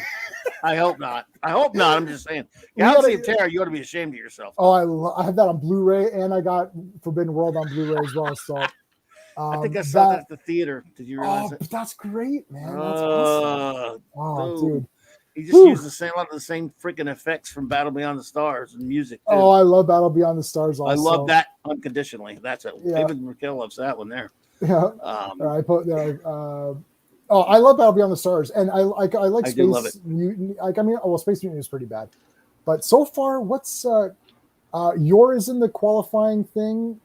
I hope not. I'm just saying. Galaxy of Terror, you ought to be ashamed of yourself. Oh, I have that on Blu-ray, and I got Forbidden World on Blu-ray as well. So I think I saw that at the theater. Did you realize it? But that's great, man. That's awesome. Oh, dude. He just used a lot of the same freaking effects from Battle Beyond the Stars and music. Too. Oh, I love Battle Beyond the Stars. Also, I love that unconditionally. That's it. Yeah. Even Raquel loves that one there. Yeah. I put there. I love Battle Beyond the Stars, and I like Space Mutant. Space Mutant is pretty bad, but so far, what's Yor is in the qualifying thing.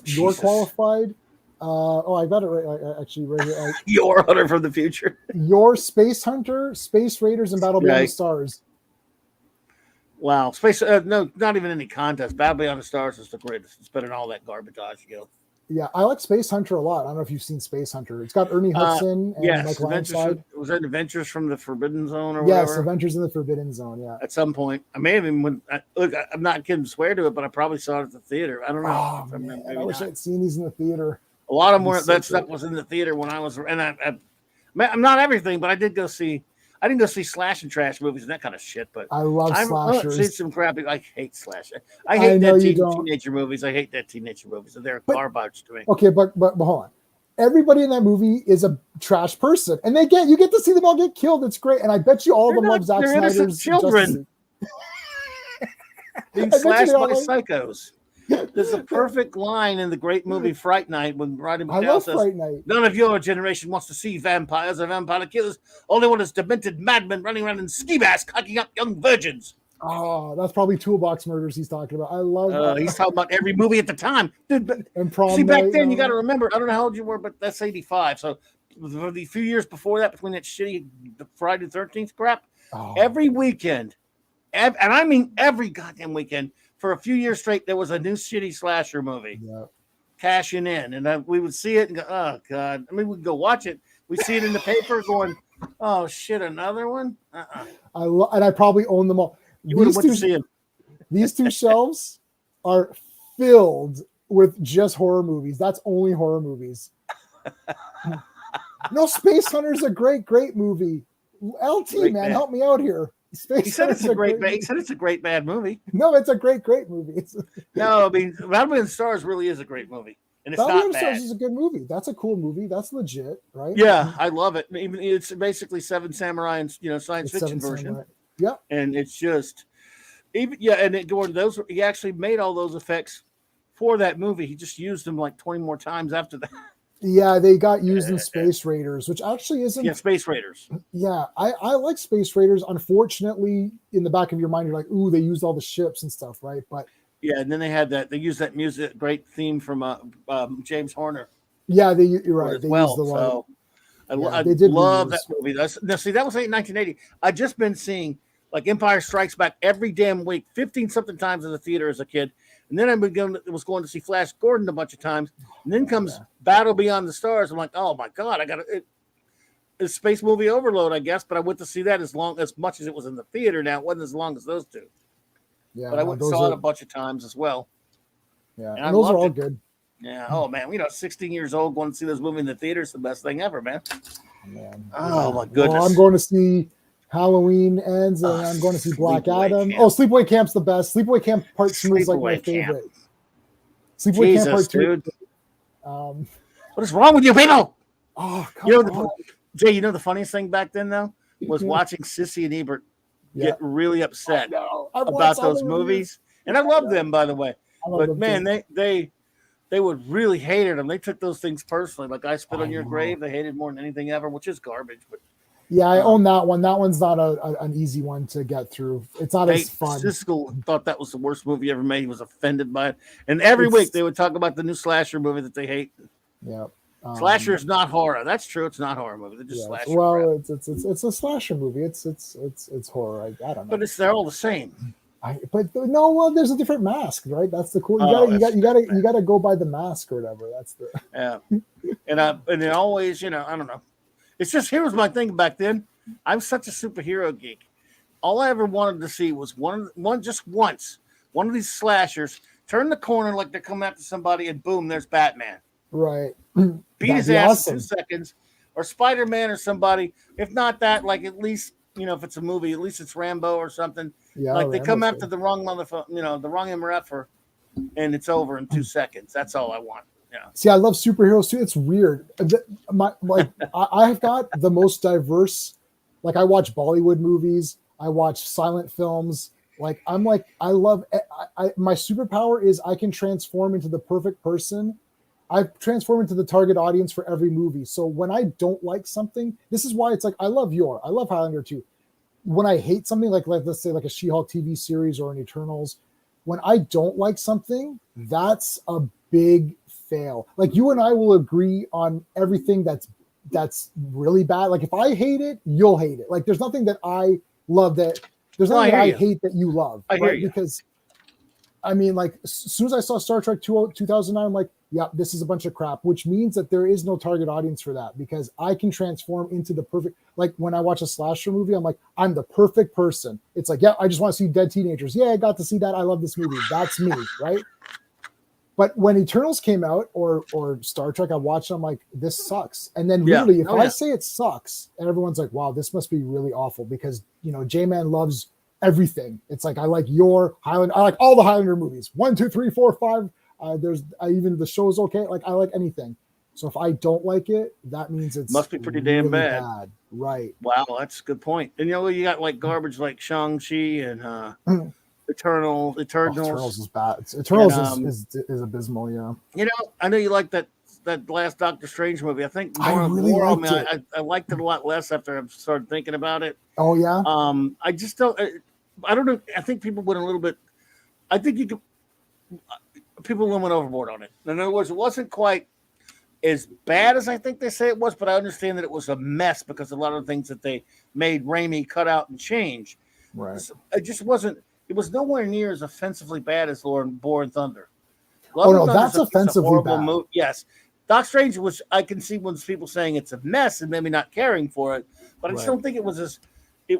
You're qualified. I got it right. Actually, right here. Yor Hunter from the future. Your Space Hunter, Space Raiders, and Battle Beyond the Stars. Wow, Space. No, not even any contest. Battle Beyond the Stars is the greatest. It's better than all that garbage. Yeah, I like Space Hunter a lot. I don't know if you've seen Space Hunter. It's got Ernie Hudson and Mike Ironside. Was that Adventures from the Forbidden Zone or whatever? Yes, Adventures in the Forbidden Zone, yeah. At some point. I may have even I'm not kidding, swear to it, but I probably saw it at the theater. I don't know. Oh, man, I wish I'd seen these in the theater. A lot of them that stuff was in the theater when I was, and I'm not everything, but I didn't go see slash and trash movies and that kind of shit. But I love slashers. I've seen some crappy. I hate slasher. I hate that teenager movies. I hate that teenager movies. They're garbage to me. Okay, but hold on. Everybody in that movie is a trash person, and you get to see them all get killed. It's great, and I bet you all of them love Zack Snyder's children being slashed by psychos. There's a perfect line in the great movie Fright Night when Roddy McDowell says, Fright Night. "None of your generation wants to see vampires or vampire killers. Only one is demented madmen running around in ski masks, cocking up young virgins." Oh, that's probably Toolbox Murders he's talking about. I love that. He's talking about every movie at the time. Dude, but back then, you got to remember, I don't know how old you were, but that's 85. So for the few years before that, between that shitty Friday the 13th crap, every weekend, and I mean every goddamn weekend, for a few years straight, there was a new shitty slasher movie cashing in. And we would see it and go, oh, God. I mean, we'd go watch it. We'd see it in the paper going, oh, shit, another one? And I probably own them all. You would have went to see them. These two shelves are filled with just horror movies. That's only horror movies. No, Space Hunter's a great movie. LT, man, help me out here. He said it's a great bad movie. No, it's a great movie. No, I mean, Battle Beyond the Stars really is a great movie. And it's Battle not Beyond the bad. Stars is a good movie. That's a cool movie. That's legit, right? Yeah, I love it. Even it's basically Seven Samurai and science fiction version. Yeah. And it's just and Gordon, he actually made all those effects for that movie. He just used them like 20 more times after that. Yeah, they got used in Space Raiders, which actually isn't. Yeah, Space Raiders. Yeah, I like Space Raiders. Unfortunately, in the back of your mind, you're like, ooh, they used all the ships and stuff, right? But yeah, and then they used that music, great theme from James Horner. Yeah, you're right. They used the so I love that movie. Now, see, that was 1980. I'd just been seeing like Empire Strikes Back every damn week, 15-something times in the theater as a kid. And then was going to see Flash Gordon a bunch of times. And then comes Battle Beyond the Stars. I'm like, oh my God, it's space movie overload, I guess. But I went to see that as much as it was in the theater. Now it wasn't as long as those two. Yeah, but I went and saw it a bunch of times as well. Yeah, and those are all good. Yeah. Oh man, 16 years old going to see those movies in the theater is the best thing ever, man. Man. Oh my goodness. Well, I'm going to see Halloween Ends, and I'm going to see Black Adam. Camp. Oh, Sleepaway Camp's the best. Sleepaway Camp Part 2 is like my favorite. Sleepaway Camp Part 2. Dude. What is wrong with you people? Oh, come on. Jay, you know the funniest thing back then though was watching Sissy and Ebert get really upset about those movies, and I love them, by the way. But man, they would really hated them. They took those things personally. Like I Spit on Your Grave, they hated more than anything ever, which is garbage. But yeah, I own that one. That one's not an easy one to get through. It's not as fun. Siskel thought that was the worst movie ever made. He was offended by it, and every week they would talk about the new slasher movie that they hate. Yeah. Slasher is not horror. That's true. It's not horror movie. They're just slasher. Well, it's a slasher movie. It's horror. I don't know. But they're all the same. There's a different mask, right? That's the cool. You gotta go by the mask or whatever. That's the and it always, I don't know. It's just here was my thing back then. I'm such a superhero geek. All I ever wanted to see was one of these slashers turn the corner like they're coming after somebody, and boom, there's Batman. Right. Beat his ass in 2 seconds, or Spider-Man or somebody. If not that, like at least if it's a movie, at least it's Rambo or something. Yeah, like they come after the wrong motherfucker, the wrong MRFer, and it's over in 2 seconds. That's all I want. Yeah. See, I love superheroes too. It's weird. I've got the most diverse. Like I watch Bollywood movies. I watch silent films. My superpower is I can transform into the perfect person. I transform into the target audience for every movie. So when I don't like something, this is why it's like I love Highlander too. When I hate something, like let's say like a She-Hulk TV series or an Eternals, when I don't like something, that's a big fail. Like you and I will agree on everything that's really bad. Like if I hate it, you'll hate it. Like there's nothing that I love that there's nothing that I hate that you love. I hear you. Because I mean, like as soon as I saw Star Trek 2009, I'm like, yeah, this is a bunch of crap, which means that there is no target audience for that because I can transform into the perfect, like when I watch a slasher movie, I'm like, I'm the perfect person. It's like, yeah, I just want to see dead teenagers. Yeah, I got to see that. I love this movie. That's me, right? But when Eternals came out or Star Trek, I watched it, I'm like, this sucks. And then really, if I say it sucks, and everyone's like, wow, this must be really awful because, J-Man loves everything. It's like, I like your Highlander. I like all the Highlander movies. 1, 2, 3, 4, 5. Even the show's okay. Like I like anything. So if I don't like it, that means it must be pretty damn bad. Right. Wow, that's a good point. And you got like garbage like Shang-Chi and Eternals. Eternals is bad. Eternals is abysmal, yeah. I know you like that last Doctor Strange movie. I think I liked it a lot less after I started thinking about it. Oh yeah. I just don't. I don't know. I think people went a little bit. I think you could. People went overboard on it. In other words, it wasn't quite as bad as I think they say it was, but I understand that it was a mess because a lot of the things that they made Raimi cut out and change. Right. It just wasn't. It was nowhere near as offensively bad as Lore and Thunder. That's offensively bad. Yes. Doctor Strange was. I can see when people saying it's a mess and maybe not caring for it, but I just don't think it was as. It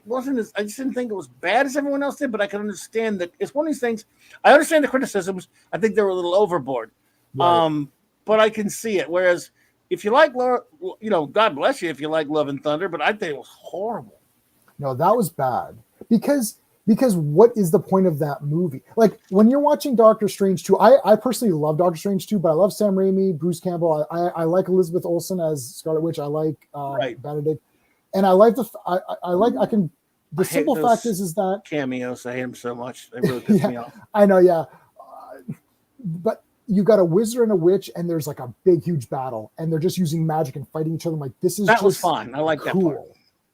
wasn't as. I just didn't think it was bad as everyone else did, but I can understand that it's one of these things. I understand the criticisms. I think they were a little overboard, but I can see it. Whereas if you like, God bless you if you like Love and Thunder, but I think it was horrible. No, that was bad because what is the point of that movie? Like when you're watching Doctor Strange 2, I personally love Doctor Strange 2, but I love Sam Raimi, Bruce Campbell. I like Elizabeth Olsen as Scarlet Witch. I like Benedict. And I like the simple fact is that cameos. I hate them so much. They really piss me off. I know. Yeah. But you got a wizard and a witch and there's like a big, huge battle and they're just using magic and fighting each other. I'm like, that was fun. I like that part.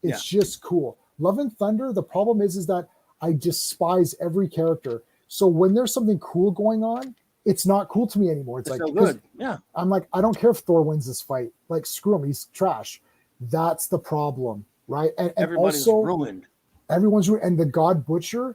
It's just cool. Love and Thunder. The problem is that I despise every character. So when there's something cool going on, it's not cool to me anymore. It's like, so good. Yeah. I'm like, I don't care if Thor wins this fight. Like, screw him. He's trash. That's the problem, right? And everybody's also, ruined. Everyone's ruined. And the God Butcher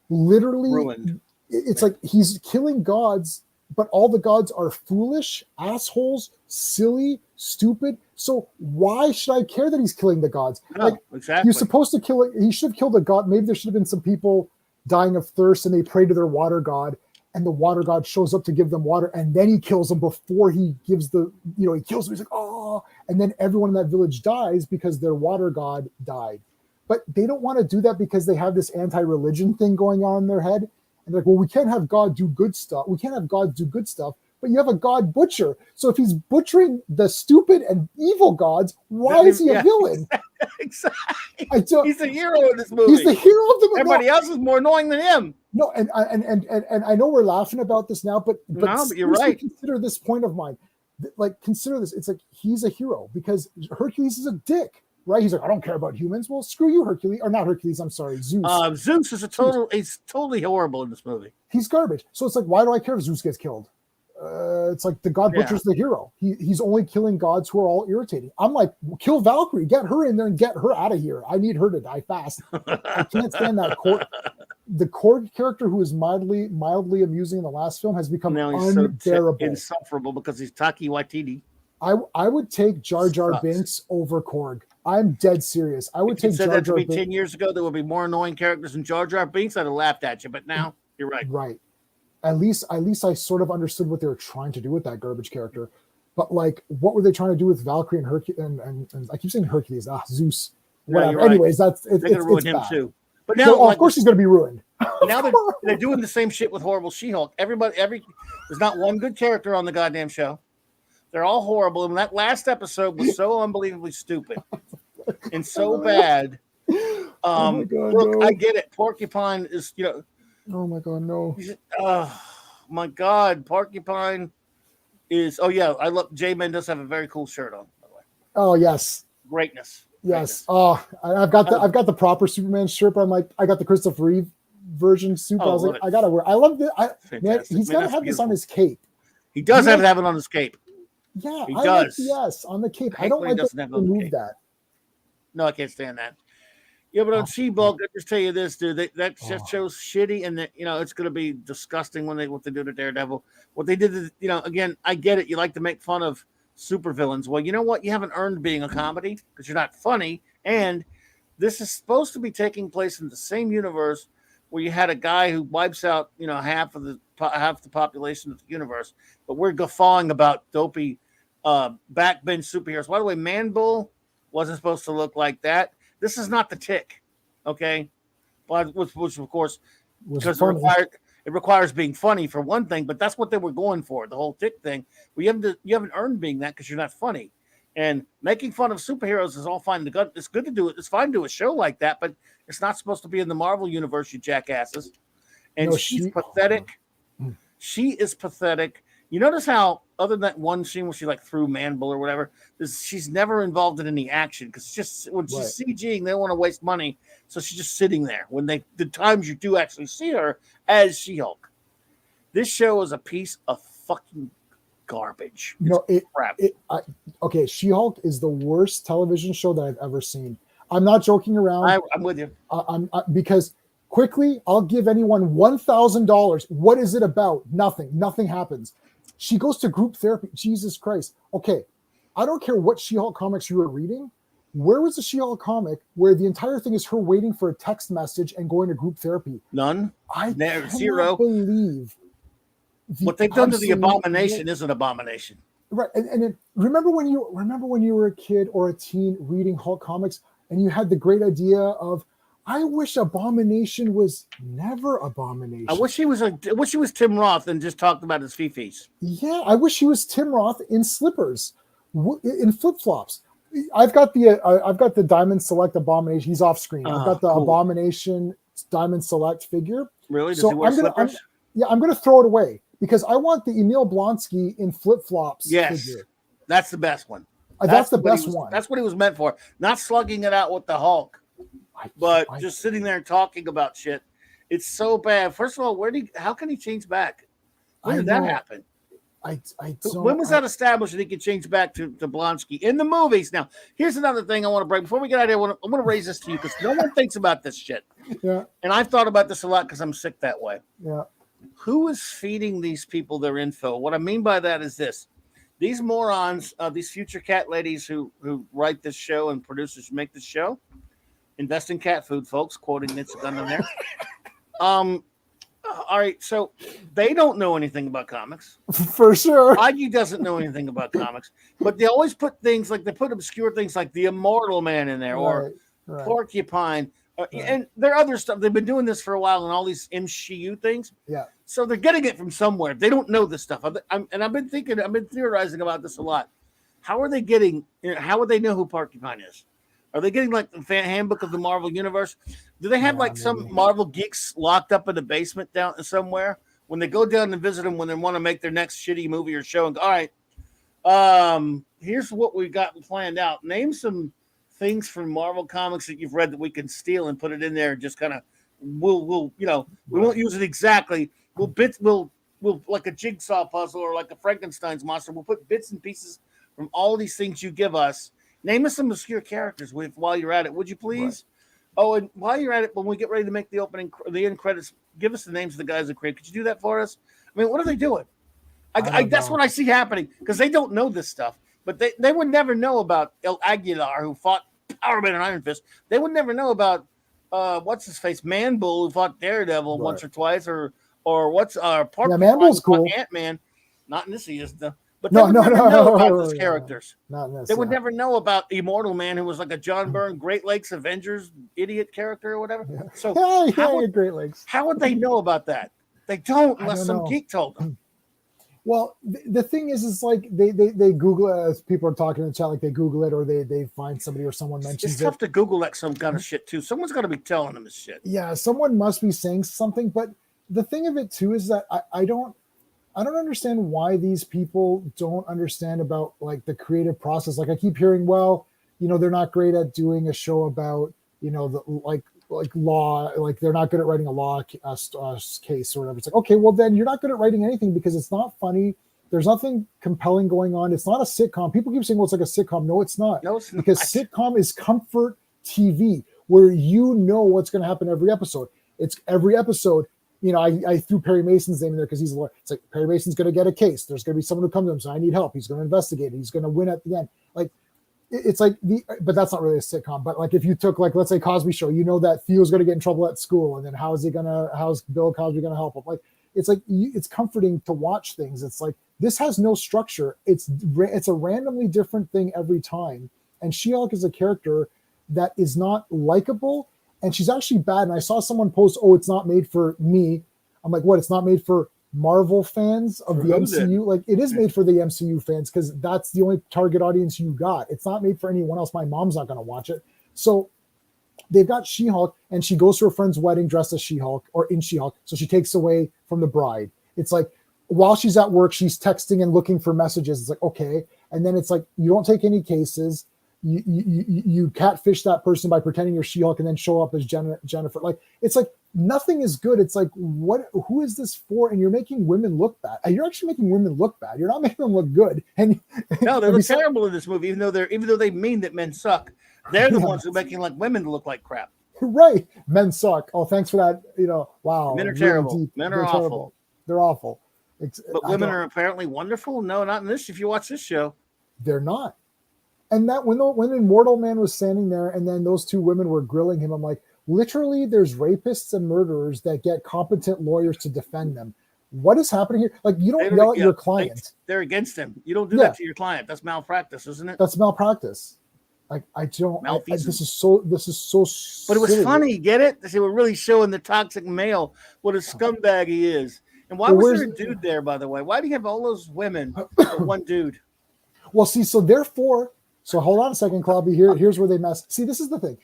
literally ruined. It's like he's killing gods, but all the gods are foolish, assholes, silly, stupid. So why should I care that he's killing the gods? No, like exactly. You're supposed to kill it. He should have killed a god. Maybe there should have been some people dying of thirst and they pray to their water god, and the water god shows up to give them water, and then he kills them before he gives he kills them. He's like, oh, and then everyone in that village dies because their water god died. But they don't want to do that because they have this anti-religion thing going on in their head. And they're like, well, we can't have God do good stuff. We can't have God do good stuff, but you have a God butcher. So if he's butchering the stupid and evil gods, why is he a villain? Exactly. He's the hero in this movie. He's the hero of the movie. Everybody else is more annoying than him. No, and I know we're laughing about this now, but you're right. Consider this point of mine. Like, consider this. It's like he's a hero because Hercules is a dick. Right? He's like, I don't care about humans. Well, screw you, Hercules. Or not Hercules, I'm sorry, Zeus. Zeus is he's totally horrible in this movie. He's garbage. So it's like, why do I care if Zeus gets killed? It's like the god butcher's the hero. He's only killing gods who are all irritating. I'm like, kill Valkyrie, get her in there and get her out of here. I need her to die fast. I can't stand that. The Korg character, who was mildly amusing in the last film, has become unbearable. So insufferable because he's Taki Waititi. I would take Jar Jar Binks over Korg. I'm dead serious. I would take Jar Jar Binks. If you said that to me 10 years ago, there would be more annoying characters than Jar Jar Binks, I'd have laughed at you. But now, you're right. Right. At least I sort of understood what they were trying to do with that garbage character. But, like, what were they trying to do with Valkyrie and Hercules? And I keep saying Hercules. Zeus. Whatever. Right. Anyways, they're going to ruin him, too. But now, of course he's going to be ruined. Now they're doing the same shit with horrible She-Hulk. There's not one good character on the goddamn show. They're all horrible. And that last episode was so unbelievably stupid and so bad. Oh my God, look, no. I get it. Porcupine is, Oh my God, no. Oh my God, Porcupine is. Oh yeah, I love. J-Man does have a very cool shirt on, by the way. Oh yes. Greatness. Yes. Oh, I've got the proper Superman shirt, but I'm like, I got the Christopher Reeve version suit. I was like, I gotta wear. I love it. Man, he's gotta have this on his cape. He does have it on his cape. Yeah, he does. Yes, on the cape. I don't like to remove that. No, I can't stand that. Yeah, but on She-Hulk, I just tell you this, dude. That just shows shitty, and it's going to be disgusting what they do to Daredevil. What they did, again, I get it. You like to make fun of supervillains. Well, you know what? You haven't earned being a comedy because you're not funny. And this is supposed to be taking place in the same universe where you had a guy who wipes out, half the population of the universe. But we're guffawing about dopey backbench superheroes. By the way, Man-Bull wasn't supposed to look like that. This is not the Tick, okay? But which of course, because it requires being funny for one thing, but that's what they were going for, the whole Tick thing. Well, you haven't earned being that because you're not funny. And making fun of superheroes is all fine and good. It's good to do it. It's fine to do a show like that, but it's not supposed to be in the Marvel universe, you jackasses. And she's pathetic. She is pathetic. You notice how, other than that one scene where she threw Man-Bull or whatever, she's never involved in any action because she's CGing, they don't want to waste money, so she's just sitting there. When the times you do actually see her as She-Hulk, this show is a piece of fucking garbage. Crap. Okay, She-Hulk is the worst television show that I've ever seen. I'm not joking around. I'm with you. Because quickly, I'll give anyone $1,000. What is it about? Nothing happens. She goes to group therapy. Jesus Christ. Okay, I don't care what She-Hulk comics you were reading. Where was the She-Hulk comic where the entire thing is her waiting for a text message and going to group therapy? None. I Zero. Believe what they've done to the Abomination is an abomination. Right. And remember when you were a kid or a teen reading Hulk comics and you had the great idea of, I wish Abomination was never Abomination. I wish he was Tim Roth and just talked about his fifis. Yeah, I wish he was Tim Roth in slippers, in flip flops. I've got the Diamond Select Abomination. He's off screen. I've got the Abomination Diamond Select figure. Really? Does he wear slippers? I'm going to throw it away because I want the Emil Blonsky in flip flops. Yes, figure. That's the best one. That's the best one. That's what he was meant for. Not slugging it out with the Hulk. But just sitting there and talking about shit, it's so bad. First of all, how can he change back? When did that happen? When was that established that he could change back to Blonsky in the movies? Now, here's another thing I want to bring. Before we get out of here, I want to raise this to you because no one thinks about this shit. Yeah. And I've thought about this a lot because I'm sick that way. Yeah. who is feeding these people their info? What I mean by that is this: these morons, these future cat ladies who write this show and producers who make this show, invest in cat food, folks. Quoting Mitch Gunn in there. All right, so they don't know anything about comics. For sure. Feige doesn't know anything about comics, but they always put things like they put obscure things like the Immortal Man in there or Porcupine. And there are other stuff. They've been doing this for a while and all these MCU things. Yeah. So they're getting it from somewhere. They don't know this stuff. I've been theorizing about this a lot. How are they getting, how would they know who Porcupine is? Are they getting like the handbook of the Marvel Universe? Do they have some Marvel geeks locked up in the basement down somewhere? When they go down and visit them, when they want to make their next shitty movie or show, and go, all right, here's what we got planned out. Name some things from Marvel comics that you've read that we can steal and put it in there and just kind of we'll we won't use it exactly. We'll like a jigsaw puzzle or like a Frankenstein's monster. We'll put bits and pieces from all these things you give us. Name us some obscure characters while you're at it, would you please? Right. Oh, and while you're at it, when we get ready to make the end credits, give us the names of the guys that create. Could you do that for us? I mean, what are they doing? That's what I see happening because they don't know this stuff. But they would never know about El Aguilar, who fought Power Man and Iron Fist. They would never know about what's his face, Man Bull, who fought Daredevil once or twice, or what's Man Bull's cool. Ant-Man. Not in this season. But they would never know about those characters. Not in this, they would never know about Immortal Man, who was like a John Byrne, Great Lakes Avengers idiot character or whatever. Yeah. So Great Lakes. How would they know about that? They don't unless some geek told them. Well, the thing is like they Google it as people are talking in the chat, like they Google it or they find somebody or someone mentions it's tough to Google that some kind of shit too. Someone's got to be telling them this shit. Yeah, someone must be saying something. But the thing of it too is that I don't understand why these people don't understand about like the creative process. Like I keep hearing, well, they're not great at doing a show about, like law, like they're not good at writing a law case or whatever. It's like, okay, well then you're not good at writing anything because it's not funny. There's nothing compelling going on. It's not a sitcom. People keep saying, well, it's like a sitcom. No, it's not. No, it's not. Because sitcom is comfort TV where what's going to happen every episode. It's every episode. I threw Perry Mason's name in there because he's a lawyer. It's like Perry Mason's going to get a case. There's going to be someone who comes to him, so I need help. He's going to investigate it. He's going to win at the end. Like it's like but that's not really a sitcom. But like if you took like let's say Cosby Show, that Theo's going to get in trouble at school, and then how's Bill Cosby going to help him? Like it's comforting to watch things. It's like this has no structure. It's a randomly different thing every time. And She-Hulk is a character that is not likable. And she's actually bad. And I saw someone post, "Oh, it's not made for me." I'm like, "What? It's not made for Marvel fans of the MCU?" Like, it is made for the MCU fans because that's the only target audience you got. It's not made for anyone else. My mom's not going to watch it. So they've got She-Hulk, and she goes to her friend's wedding dressed as She-Hulk or in She-Hulk. So she takes away from the bride. It's like while she's at work, she's texting and looking for messages. It's like, okay. And then it's like, you don't take any cases. You catfish that person by pretending you're She-Hulk and then show up as Jennifer. Like, it's like nothing is good. It's like, who is this for? And you're making women look bad. You're actually making women look bad. You're not making them look good. And no, they look terrible in this movie, even though they mean that men suck. They're the ones who are making like women look like crap. Right. Men suck. Oh, thanks for that. Wow. Men are terrible. Deep. Men are awful. Terrible. They're awful. But women are apparently wonderful. No, not in this. If you watch this show, they're not. And that when Immortal Man was standing there and then those two women were grilling him, I'm like, literally there's rapists and murderers that get competent lawyers to defend them. What is happening here? Like, you don't yell at your client. They're against him. You don't do that to your client. That's malpractice, isn't it? That's malpractice. Like, I don't. This is so. But it was funny. Get it? They were really showing the toxic male, what a scumbag he is. And why was there a dude there, by the way? Why do you have all those women for one dude? Well, see, so therefore. So hold on a second, Clobby. Here's where they mess. See, this is the thing.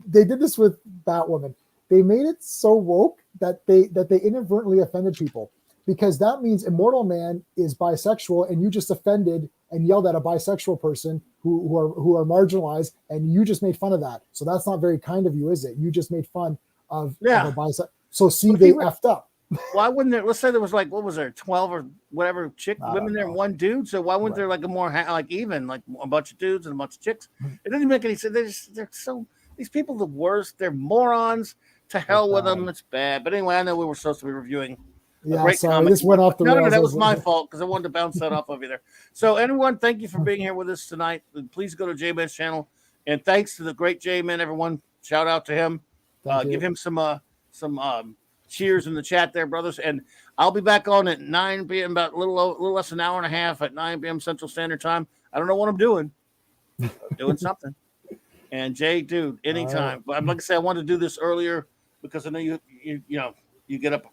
They did this with Batwoman. They made it so woke that they inadvertently offended people because that means Immortal Man is bisexual, and you just offended and yelled at a bisexual person who are marginalized, and you just made fun of that. So that's not very kind of you, is it? You just made fun of a bisexual. So see, they effed up. Why wouldn't there? Let's say there was like, what was there, 12 or whatever women there, and one dude. So why wouldn't there like a more even, like a bunch of dudes and a bunch of chicks? It doesn't make any sense. They're so, these people the worst. They're morons. To hell with them. It's bad. But anyway, I know we were supposed to be reviewing Yeah, great sorry, comment. this went off the No, rails. that was my fault because I wanted to bounce that off of you there. So, anyone, thank you for being here with us tonight. Please go to J-Man's channel, and thanks to the great J-Man. Everyone, shout out to him. Give him some cheers in the chat there, brothers. And I'll be back on at 9 p.m. about a little less than an hour and a half at 9 p.m. Central Standard Time. I don't know what I'm doing. I'm doing something. And Jay, dude, anytime. Right. But like I said, I wanted to do this earlier because I know you get up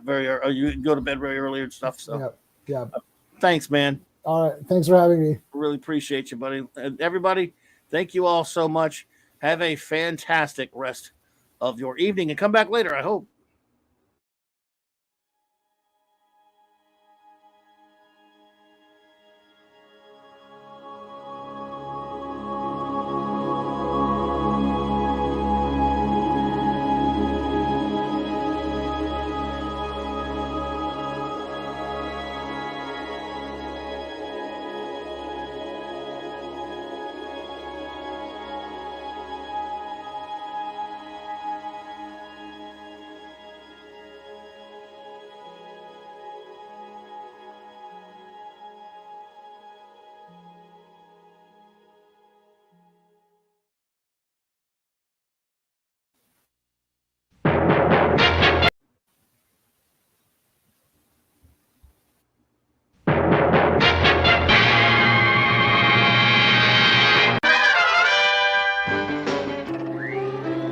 very early, or you go to bed very early and stuff. So yeah. Thanks, man. All right. Thanks for having me. Really appreciate you, buddy. And everybody, thank you all so much. Have a fantastic rest of your evening and come back later, I hope.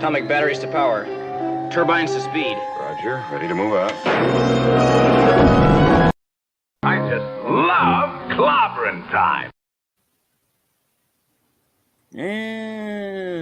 Atomic batteries to power. Turbines to speed. Roger, ready to move out. I just love clobbering time. And